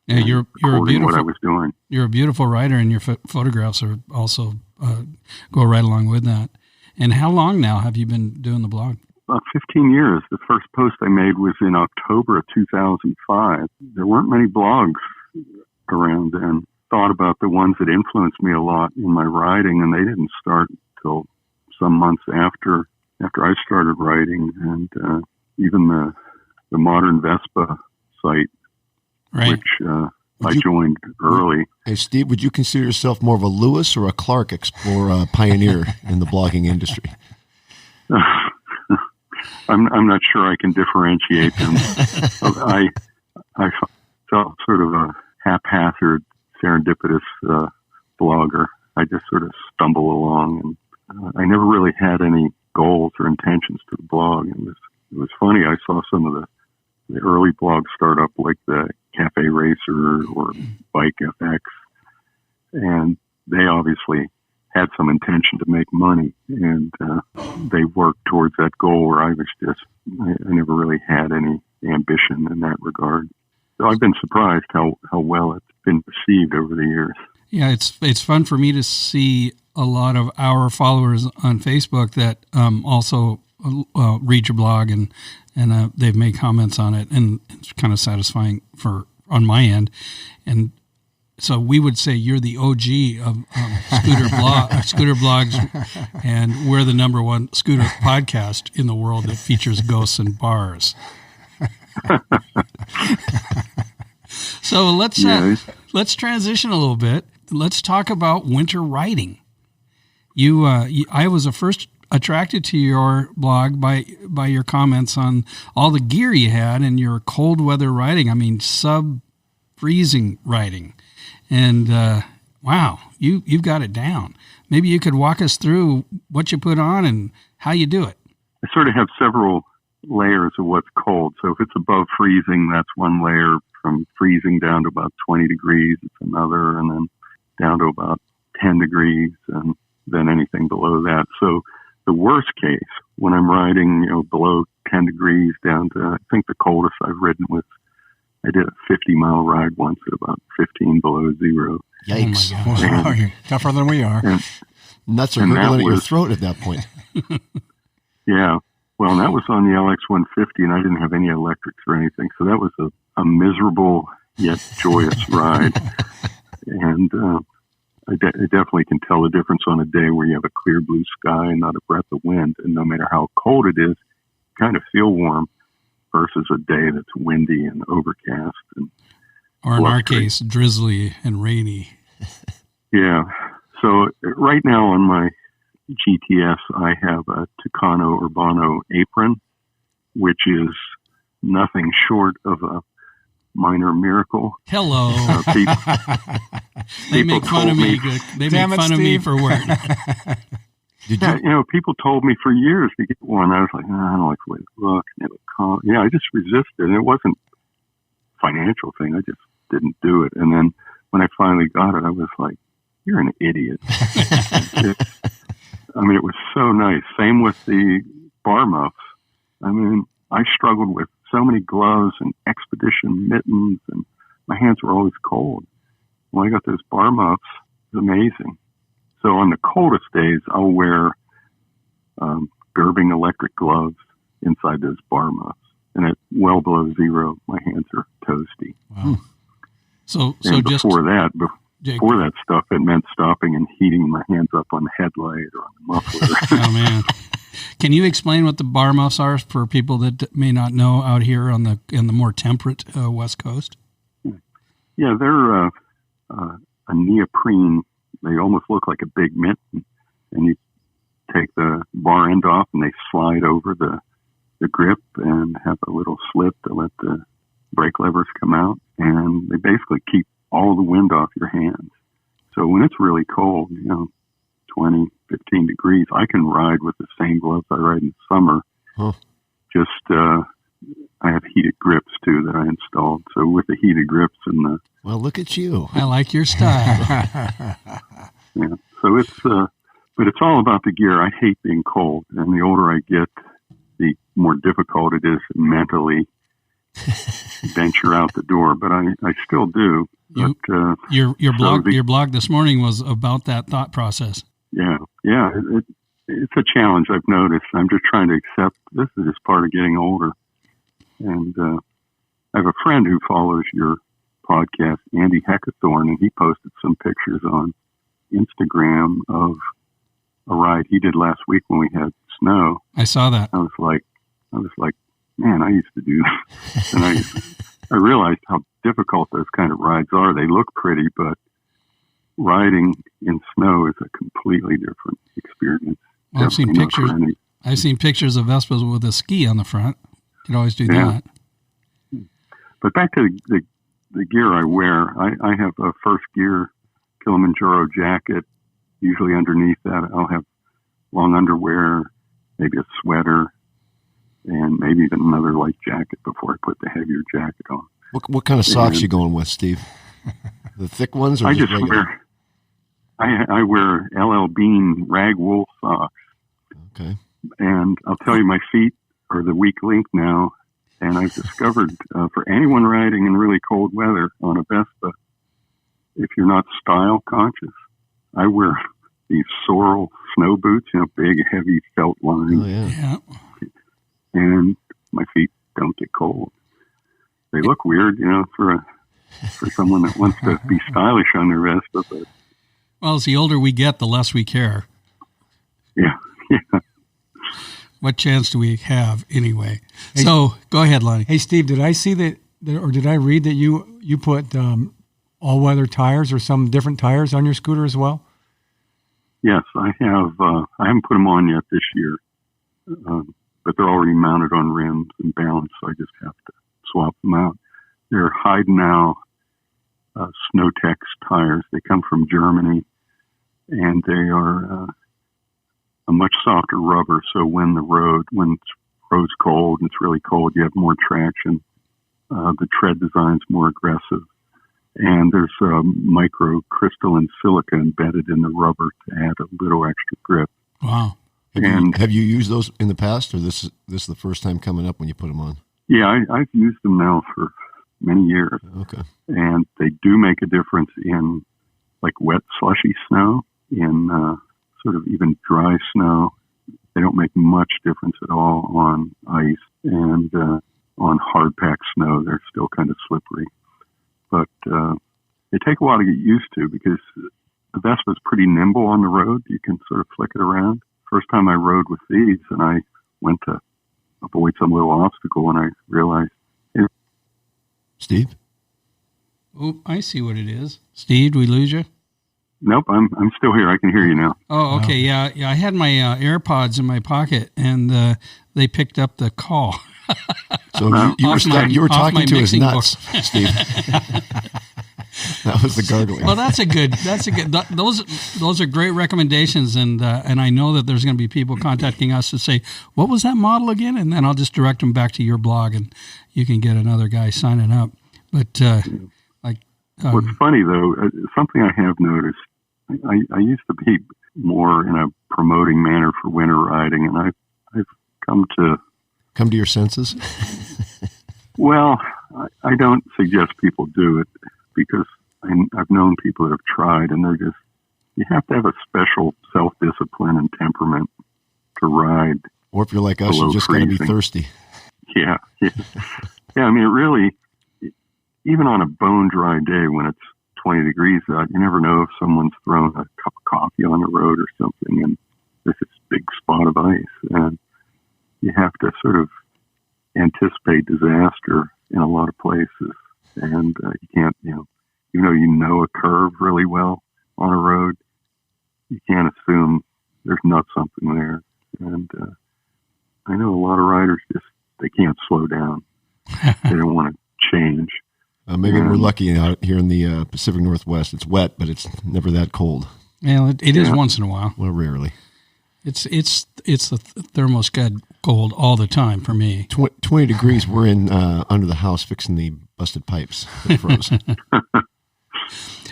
Yeah, you're a beautiful, what I was doing. You're a beautiful writer, and your photographs are also go right along with that. And how long now have you been doing the blog? About 15 years. The first post I made was in October of 2005. There weren't many blogs around then. Thought about the ones that influenced me a lot in my writing, and they didn't start until some months after I started writing. And even the modern Vespa site, right, which I joined early. Hey, Steve, would you consider yourself more of a Lewis or a Clark explorer pioneer in the blogging industry? I'm not sure I can differentiate them. I felt sort of a haphazard, serendipitous blogger. I just sort of stumble along, and I never really had any goals or intentions to the blog. It was funny. I saw some of the early blogs start up, like the Cafe Racer or Bike FX, and they obviously had some intention to make money, and they worked towards that goal where I never really had any ambition in that regard. So I've been surprised how well it's been perceived over the years. Yeah, it's fun for me to see a lot of our followers on Facebook that also read your blog, and they've made comments on it, and it's kind of satisfying on my end. And so we would say you're the OG of scooter blogs, and we're the number one scooter podcast in the world that features ghosts and bars. So let's transition a little bit. Let's talk about winter riding. I was first attracted to your blog by your comments on all the gear you had and your cold weather riding. I mean, sub-freezing riding. And wow, you've got it down. Maybe you could walk us through what you put on and how you do it. I sort of have several layers of what's cold. So if it's above freezing, that's one layer. From freezing down to about 20 degrees, it's another, and then down to about 10 degrees, and then anything below that. So the worst case, when I'm riding, below 10 degrees down to, I think the coldest I've ridden was, I did a 50-mile ride once at about 15 below zero. Yikes. Oh my God. Wow, you're tougher than we are. Nuts are hurtling at your throat at that point. Yeah. Well, and that was on the LX150, and I didn't have any electrics or anything, so that was a miserable yet joyous ride. And I definitely can tell the difference on a day where you have a clear blue sky and not a breath of wind, and no matter how cold it is, you kind of feel warm, versus a day that's windy and overcast. Or in our case, drizzly and rainy. Yeah. So right now on my GTS, I have a Tucano Urbano apron, which is nothing short of a minor miracle. Hello. They people make fun of me. They make fun of me for wearing it. People told me for years to get one. I was like, I don't like the way it looks. I just resisted. And it wasn't a financial thing. I just didn't do it. And then when I finally got it, I was like, you're an idiot. It was so nice. Same with the bar muffs. I struggled with so many gloves and expedition mittens, and my hands were always cold. When I got those bar muffs, it was amazing. So on the coldest days, I'll wear Gerbing electric gloves inside those bar muffs. And at well below zero, my hands are toasty. Wow. So before that stuff, it meant stopping and heating my hands up on the headlight or on the muffler. Oh, man. Can you explain what the bar muffs are for people that may not know out here in the more temperate West Coast? Yeah, they're a neoprene. They almost look like a big mitten, and you take the bar end off, and they slide over the grip and have a little slit to let the brake levers come out, and they basically keep all the wind off your hands. So when it's really cold, 20, 15 degrees, I can ride with the same gloves I ride in the summer. Huh. Just, I have heated grips too that I installed. So with the heated grips and the... Well, look at you. I like your style. Yeah. So it's, but it's all about the gear. I hate being cold. And the older I get, the more difficult it is to mentally venture out the door. But I still do. Your blog this morning was about that thought process. Yeah. It's a challenge I've noticed. I'm just trying to accept this is just part of getting older. And I have a friend who follows your podcast, Andy Heckathorn, and he posted some pictures on Instagram of a ride he did last week when we had snow. I saw that. I was like, man, I used to do that. And I realized how difficult those kind of rides are. They look pretty, but riding in snow is a completely different experience. Well, I've seen pictures of Vespas with a ski on the front. You can always do that. But back to the gear I wear, I have a first gear Kilimanjaro jacket. Usually underneath that, I'll have long underwear, maybe a sweater, and maybe even another light jacket before I put the heavier jacket on. What kind of socks you going with, Steve? The thick ones, or I just wear? I wear LL Bean rag wool socks. Okay. And I'll tell you, my feet are the weak link now. And I've discovered for anyone riding in really cold weather on a Vespa, if you're not style conscious, I wear these Sorel snow boots, big, heavy felt lined. Oh, yeah. And my feet don't get cold. They look weird, for someone that wants to be stylish on their Vespa. But well, as the older we get, the less we care. Yeah. What chance do we have anyway? Hey, so go ahead, Lonnie. Hey, Steve, did I see that, or did I read that you put all-weather tires or some different tires on your scooter as well? Yes, I have. I haven't put them on yet this year, but they're already mounted on rims and balanced, so I just have to swap them out. They're Heidenau Snowtex tires. They come from Germany, and they are a much softer rubber, so when the road's cold and it's really cold, you have more traction. The tread design's more aggressive, and there's micro crystalline silica embedded in the rubber to add a little extra grip. Wow! Have you used those in the past, or this is the first time coming up when you put them on? Yeah, I've used them now for many years. Okay, and they do make a difference in like wet, slushy snow, in sort of even dry snow. They don't make much difference at all on ice, and on hard packed snow, they're still kind of slippery. But they take a while to get used to because the Vespa's pretty nimble on the road. You can sort of flick it around. First time I rode with these, and I went to avoid some little obstacle, and I realized, Steve? Oh, I see what it is. Steve, did we lose you? Nope, I'm still here. I can hear you now. Oh, okay. Yeah. I had my AirPods in my pocket, and they picked up the call. So you were talking to his nuts, Steve. That was the gargling. Well, that's a good. Those are great recommendations, and I know that there's going to be people contacting us to say, what was that model again? And then I'll just direct them back to your blog, and you can get another guy signing up. But what's funny though, something I have noticed. I used to be more in a promoting manner for winter riding, and I've come to your senses. Well, I don't suggest people do it because I've known people that have tried, and you have to have a special self-discipline and temperament to ride. Or if you're like us, you just got to be thirsty. Yeah. I mean, it really, even on a bone dry day when it's 20 degrees out, you never know if someone's thrown a cup of coffee on the road or something, and there's this big spot of ice, and you have to sort of anticipate disaster in a lot of places, and you can't, even though you know a curve really well on a road, you can't assume there's not something there. And I know a lot of riders they can't slow down. They don't want to change. Maybe we're lucky out here in the Pacific Northwest. It's wet, but it's never that cold. Well, it is once in a while. Well, rarely. It's the thermostat cold all the time for me. 20 degrees. We're in under the house fixing the busted pipes that froze.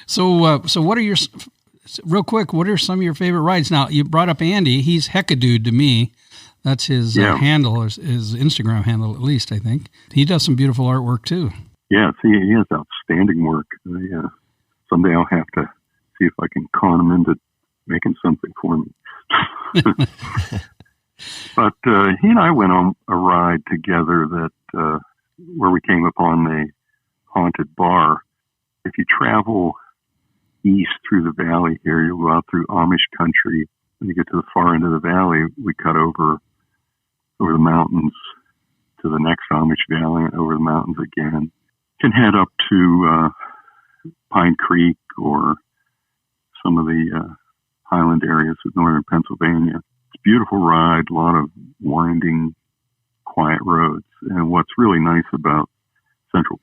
So what are your real quick? What are some of your favorite rides? Now you brought up Andy. He's Heckadude to me. That's his handle, or his Instagram handle, at least I think. He does some beautiful artwork too. Yes, he has outstanding work. Someday I'll have to see if I can con him into making something for me. But he and I went on a ride together that where we came upon a haunted bar. If you travel east through the valley here, you'll go out through Amish country. When you get to the far end of the valley, we cut over the mountains to the next Amish valley and over the mountains again. You can head up to Pine Creek or some of the highland areas of northern Pennsylvania. It's a beautiful ride, a lot of winding, quiet roads. And what's really nice about central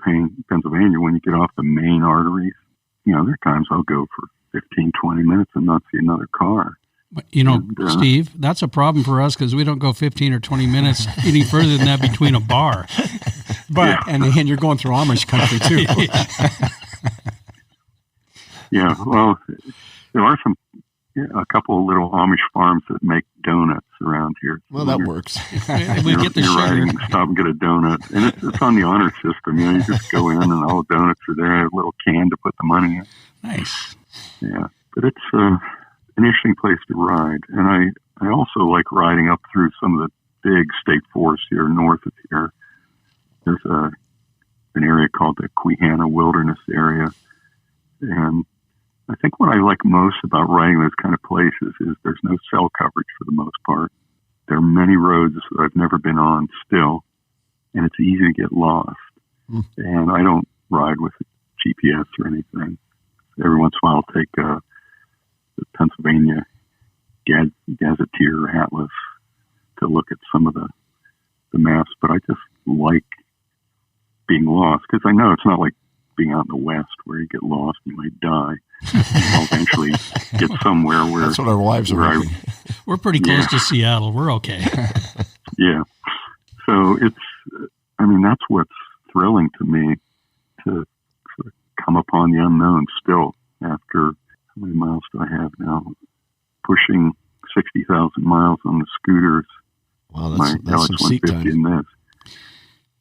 Pennsylvania, when you get off the main arteries, there are times I'll go for 15, 20 minutes and not see another car. But, Steve, that's a problem for us because we don't go 15 or 20 minutes any further than that between a bar. But and you're going through Amish country too. Yeah, well, there are a couple of little Amish farms that make donuts around here. Well, that works. We get the you're sharing. riding, stop and get a donut, and it's on the honor system. You just go in and all the donuts are there. A little can to put the money in. Nice. Yeah, but it's an interesting place to ride, and I also like riding up through some of the big state forests here north of here. There's an area called the Queehana Wilderness Area, and I think what I like most about riding those kind of places is there's no cell coverage for the most part. There are many roads that I've never been on still, and it's easy to get lost. And I don't ride with GPS or anything. Every once in a while I'll take the Pennsylvania Gazetteer Atlas to look at some of the maps, but I just like being lost because I know it's not like being out in the West where you get lost, you might die. I'll eventually get somewhere where... That's what our wives are doing. We're pretty close to Seattle. We're okay. Yeah. So that's what's thrilling to me, to sort of come upon the unknown still after, how many miles do I have now? Pushing 60,000 miles on the scooters. Wow, that's some seat time. In this.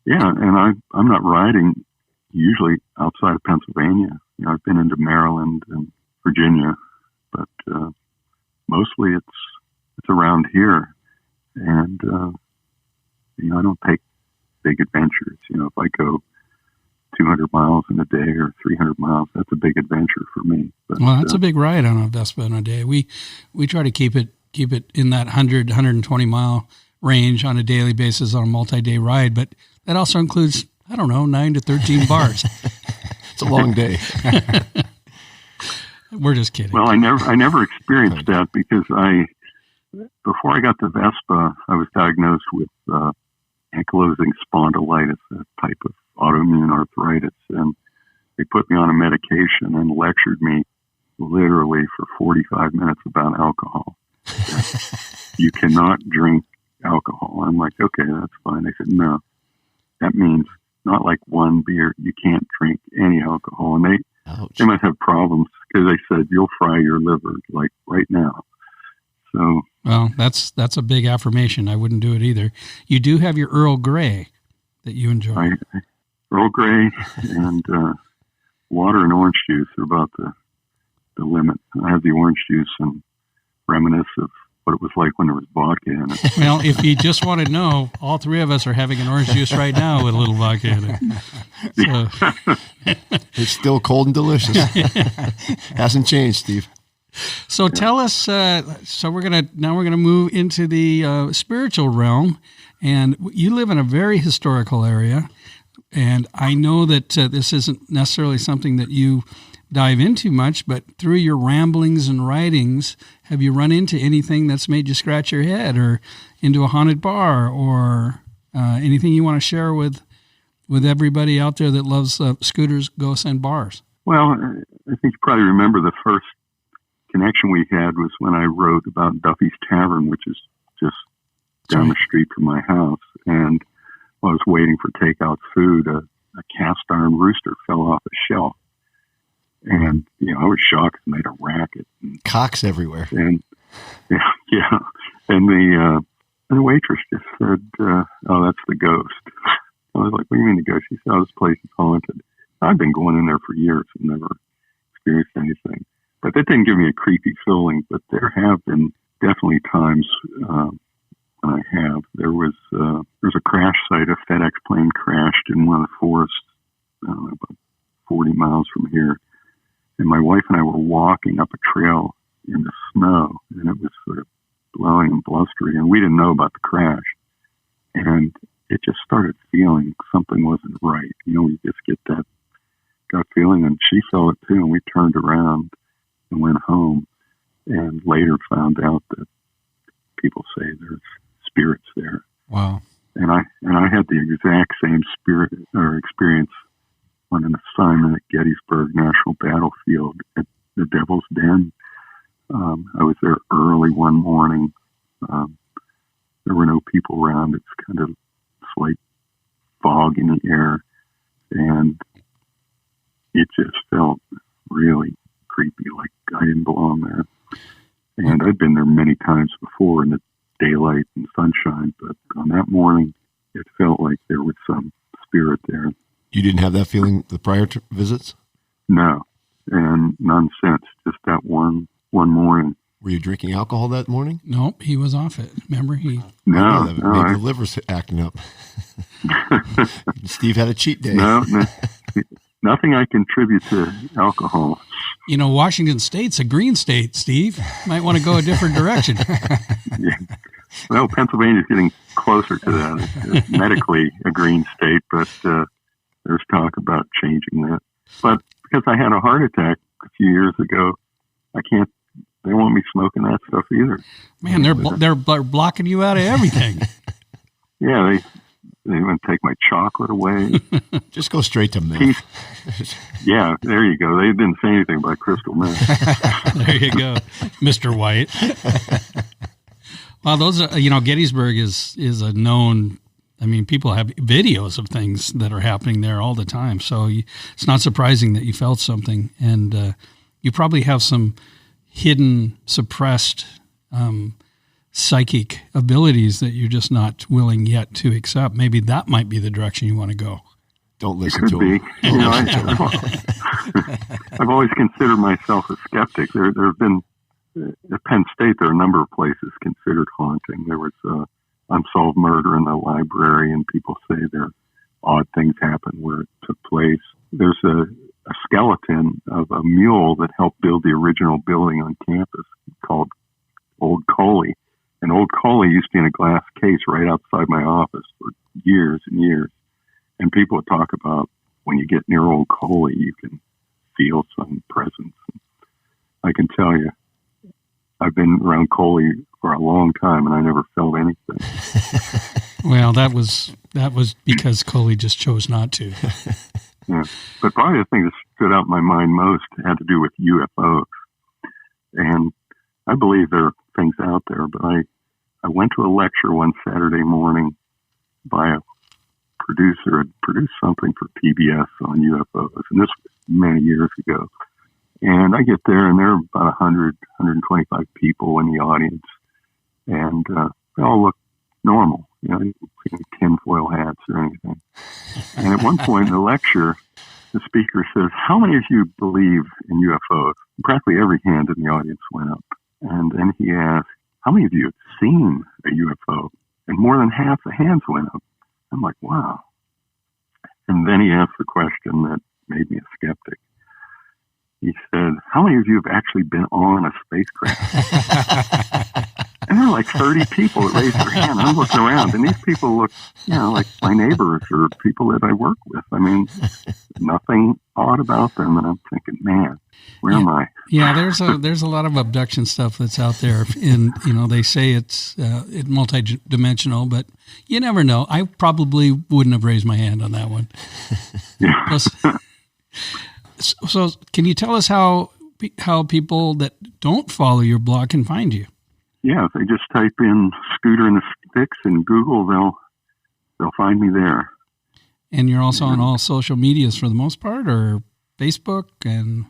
Yeah, and I'm not riding usually outside of Pennsylvania. I've been into Maryland and Virginia, but mostly it's around here. And I don't take big adventures. If I go 200 miles in a day or 300 miles, that's a big adventure for me. But, well, that's a big ride on a Vespa in a day. We try to keep it in that 120 mile range on a daily basis on a multi-day ride, but that also includes, 9 to 13 bars. It's a long day. We're just kidding. Well, I never experienced that because before I got the Vespa, I was diagnosed with ankylosing spondylitis, a type of autoimmune arthritis, and they put me on a medication and lectured me literally for 45 minutes about alcohol. You cannot drink alcohol. I'm like, okay, that's fine. They said, no, that means not like one beer. You can't drink any alcohol. And they must have problems because they said, you'll fry your liver like right now. So, well, that's a big affirmation. I wouldn't do it either. You do have your Earl Grey that you enjoy. Earl Grey and water and orange juice are about the limit. I have the orange juice and reminisce of what it was like when there was vodka in it. Well, if you just want to know, all three of us are having an orange juice right now with a little vodka in it. So. It's still cold and delicious. Hasn't changed, Steve. So tell us. So we're gonna move into the spiritual realm, and you live in a very historical area, and I know that this isn't necessarily something that you dive into much, but through your ramblings and writings, have you run into anything that's made you scratch your head, or into a haunted bar, or anything you want to share with with everybody out there that loves scooters, ghosts, and bars? Well, I think you probably remember the first connection we had was when I wrote about Duffy's Tavern, which is just down the street from my house. And while I was waiting for takeout food, a cast iron rooster fell off a shelf. And, I was shocked. It made a racket. And, cocks everywhere. And yeah. And the waitress just said, "Oh, that's the ghost." I was like, "What do you mean the ghost?" She said, "Oh, this place is haunted." I've been going in there for years and never experienced anything. But that didn't give me a creepy feeling. But there have been definitely times when I have. There's a crash site. A FedEx plane crashed in one of the forests, about 40 miles from here. And my wife and I were walking up a trail in the snow, and it was sort of blowing and blustery, and we didn't know about the crash. And it just started feeling something wasn't right. We just get that gut feeling, and she felt it too, and we turned around and went home, and later found out that people say there's spirits there. Wow. And I had the exact same spirit or experience on an assignment at Gettysburg National Battlefield at the Devil's Den. I was there early one morning. There were no people around. It's kind of slight fog in the air, and it just felt really creepy, like I didn't belong there. And I'd been there many times before in the daylight and sunshine, but on that morning, it felt like there was some spirit there. You didn't have that feeling the prior visits? No, and none since. Just that one morning. Were you drinking alcohol that morning? Nope, he was off it. Remember, No, maybe the liver's acting up. Steve had a cheat day. No, nothing I contribute to alcohol. Washington State's a green state, Steve. Might want to go a different direction. Yeah. Well, Pennsylvania's getting closer to that. It's medically a green state, but there's talk about changing that. But because I had a heart attack a few years ago, they won't be smoking that stuff either. Man, they're blocking you out of everything. Yeah, they even take my chocolate away. Just go straight to meth. Yeah, there you go. They didn't say anything about crystal meth. There you go, Mr. White. Well, those are, Gettysburg is a known. I mean, people have videos of things that are happening there all the time. So it's not surprising that you felt something, and you probably have some hidden, suppressed psychic abilities that you're just not willing yet to accept. Maybe that might be the direction you want to go. Don't listen to him. I've always considered myself a skeptic. There have been, at Penn State, there are a number of places considered haunting. There was unsolved murder in the library, and people say there odd things happen where it took place. There's a skeleton of a mule that helped build the original building on campus called Old Coley. And Old Coley used to be in a glass case right outside my office for years and years. And people would talk about when you get near Old Coley, you can feel some presence. I can tell you, I've been around Coley for a long time, and I never felt anything. Well, that was because Coley just chose not to. Yeah. But probably the thing that stood out in my mind most had to do with UFOs. And I believe there are things out there, but I went to a lecture one Saturday morning by a producer who had produced something for PBS on UFOs, and this was many years ago. And I get there, and there are about 100, 125 people in the audience, and they all look normal, tinfoil hats or anything. And at one point in the lecture, the speaker says, "How many of you believe in UFOs?" And practically every hand in the audience went up. And then he asked, "How many of you have seen a UFO?" And more than half the hands went up. I'm like, wow. And then he asked the question that made me a skeptic. He said, "How many of you have actually been on a spacecraft?" And there were like 30 people that raised their hand. I'm looking around, and these people look, like my neighbors or people that I work with. I mean, nothing odd about them. And I'm thinking, man, where am I? Yeah, there's a lot of abduction stuff that's out there, and they say it's multidimensional, but you never know. I probably wouldn't have raised my hand on that one. Yeah. So, can you tell us how people that don't follow your blog can find you? Yeah, if they just type in Scooter and the Sticks in Google, they'll find me there. And you're also on all social medias for the most part, or Facebook and.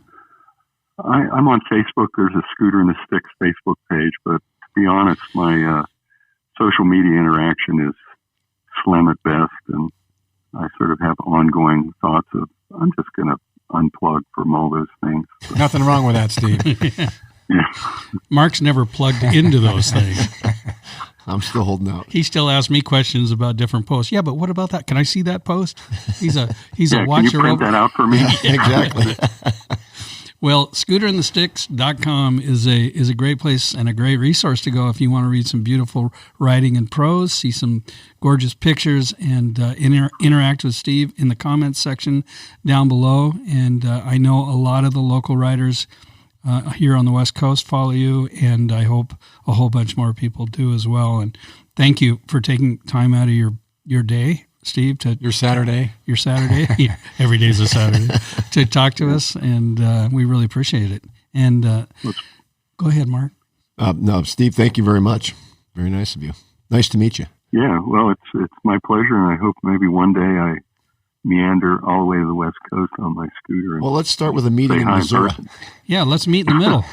I'm on Facebook. There's a Scooter and the Sticks Facebook page, but to be honest, my social media interaction is slim at best, and I sort of have ongoing thoughts of I'm just going to unplug from all those things. Nothing wrong with that, Steve. Yeah. Mark's never plugged into those things. I'm still holding out. He still asks me questions about different posts. Yeah, but what about that? Can I see that post? He's a Can watcher. you print that out for me? Exactly. Well, scooterandthesticks.com is a great place and a great resource to go if you want to read some beautiful writing and prose, see some gorgeous pictures, and interact with Steve in the comments section down below. And I know a lot of the local writers here on the West Coast follow you, and I hope a whole bunch more people do as well. And thank you for taking time out of your day, Steve, Your Saturday. Yeah, every day's a Saturday, to talk to us, and we really appreciate it. And go ahead, Mark. No, Steve, thank you very much. Very nice of you. Nice to meet you. Yeah, well, it's my pleasure, and I hope maybe one day I meander all the way to the West Coast on my scooter. Well, let's start with a meeting in Missouri. Yeah, let's meet in the middle,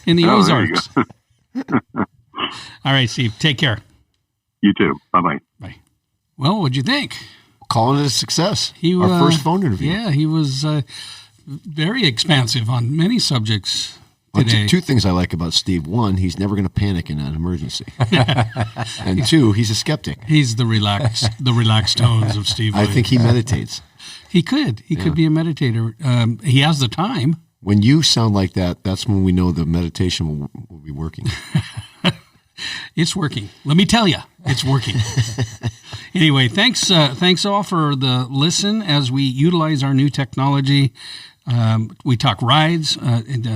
in the Ozarks. All right, Steve, take care. You too. Bye-bye. Bye. Well, what'd you think? Calling it a success. Our first phone interview. Yeah, he was very expansive on many subjecks today. Well, two things I like about Steve. One, he's never going to panic in an emergency. And two, he's a skeptic. He's the relaxed tones of Steve Williams. I think he meditates. He could be a meditator. He has the time. When you sound like that, that's when we know the meditation will be working. It's working. Let me tell you, it's working. Anyway, thanks all for the listen as we utilize our new technology. We talk rides,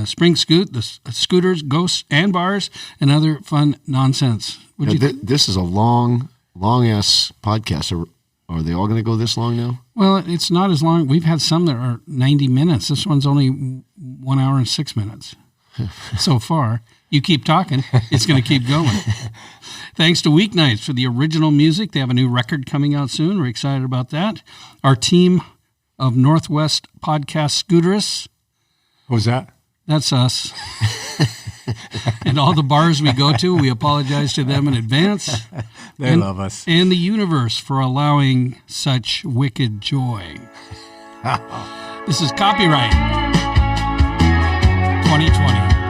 spring scoot, the scooters, ghosts, and bars, and other fun nonsense. This is a long-ass podcast. Are they all going to go this long now? Well, it's not as long. We've had some that are 90 minutes. This one's only 1 hour and 6 minutes so far. You keep talking, it's going to keep going. Thanks to Weeknights for the original music. They have a new record coming out soon. We're excited about that. Our team of Northwest Podcast Scooterists. Who's that? That's us. And all the bars we go to, we apologize to them in advance. They love us. And the universe for allowing such wicked joy. This is Copyright 2020.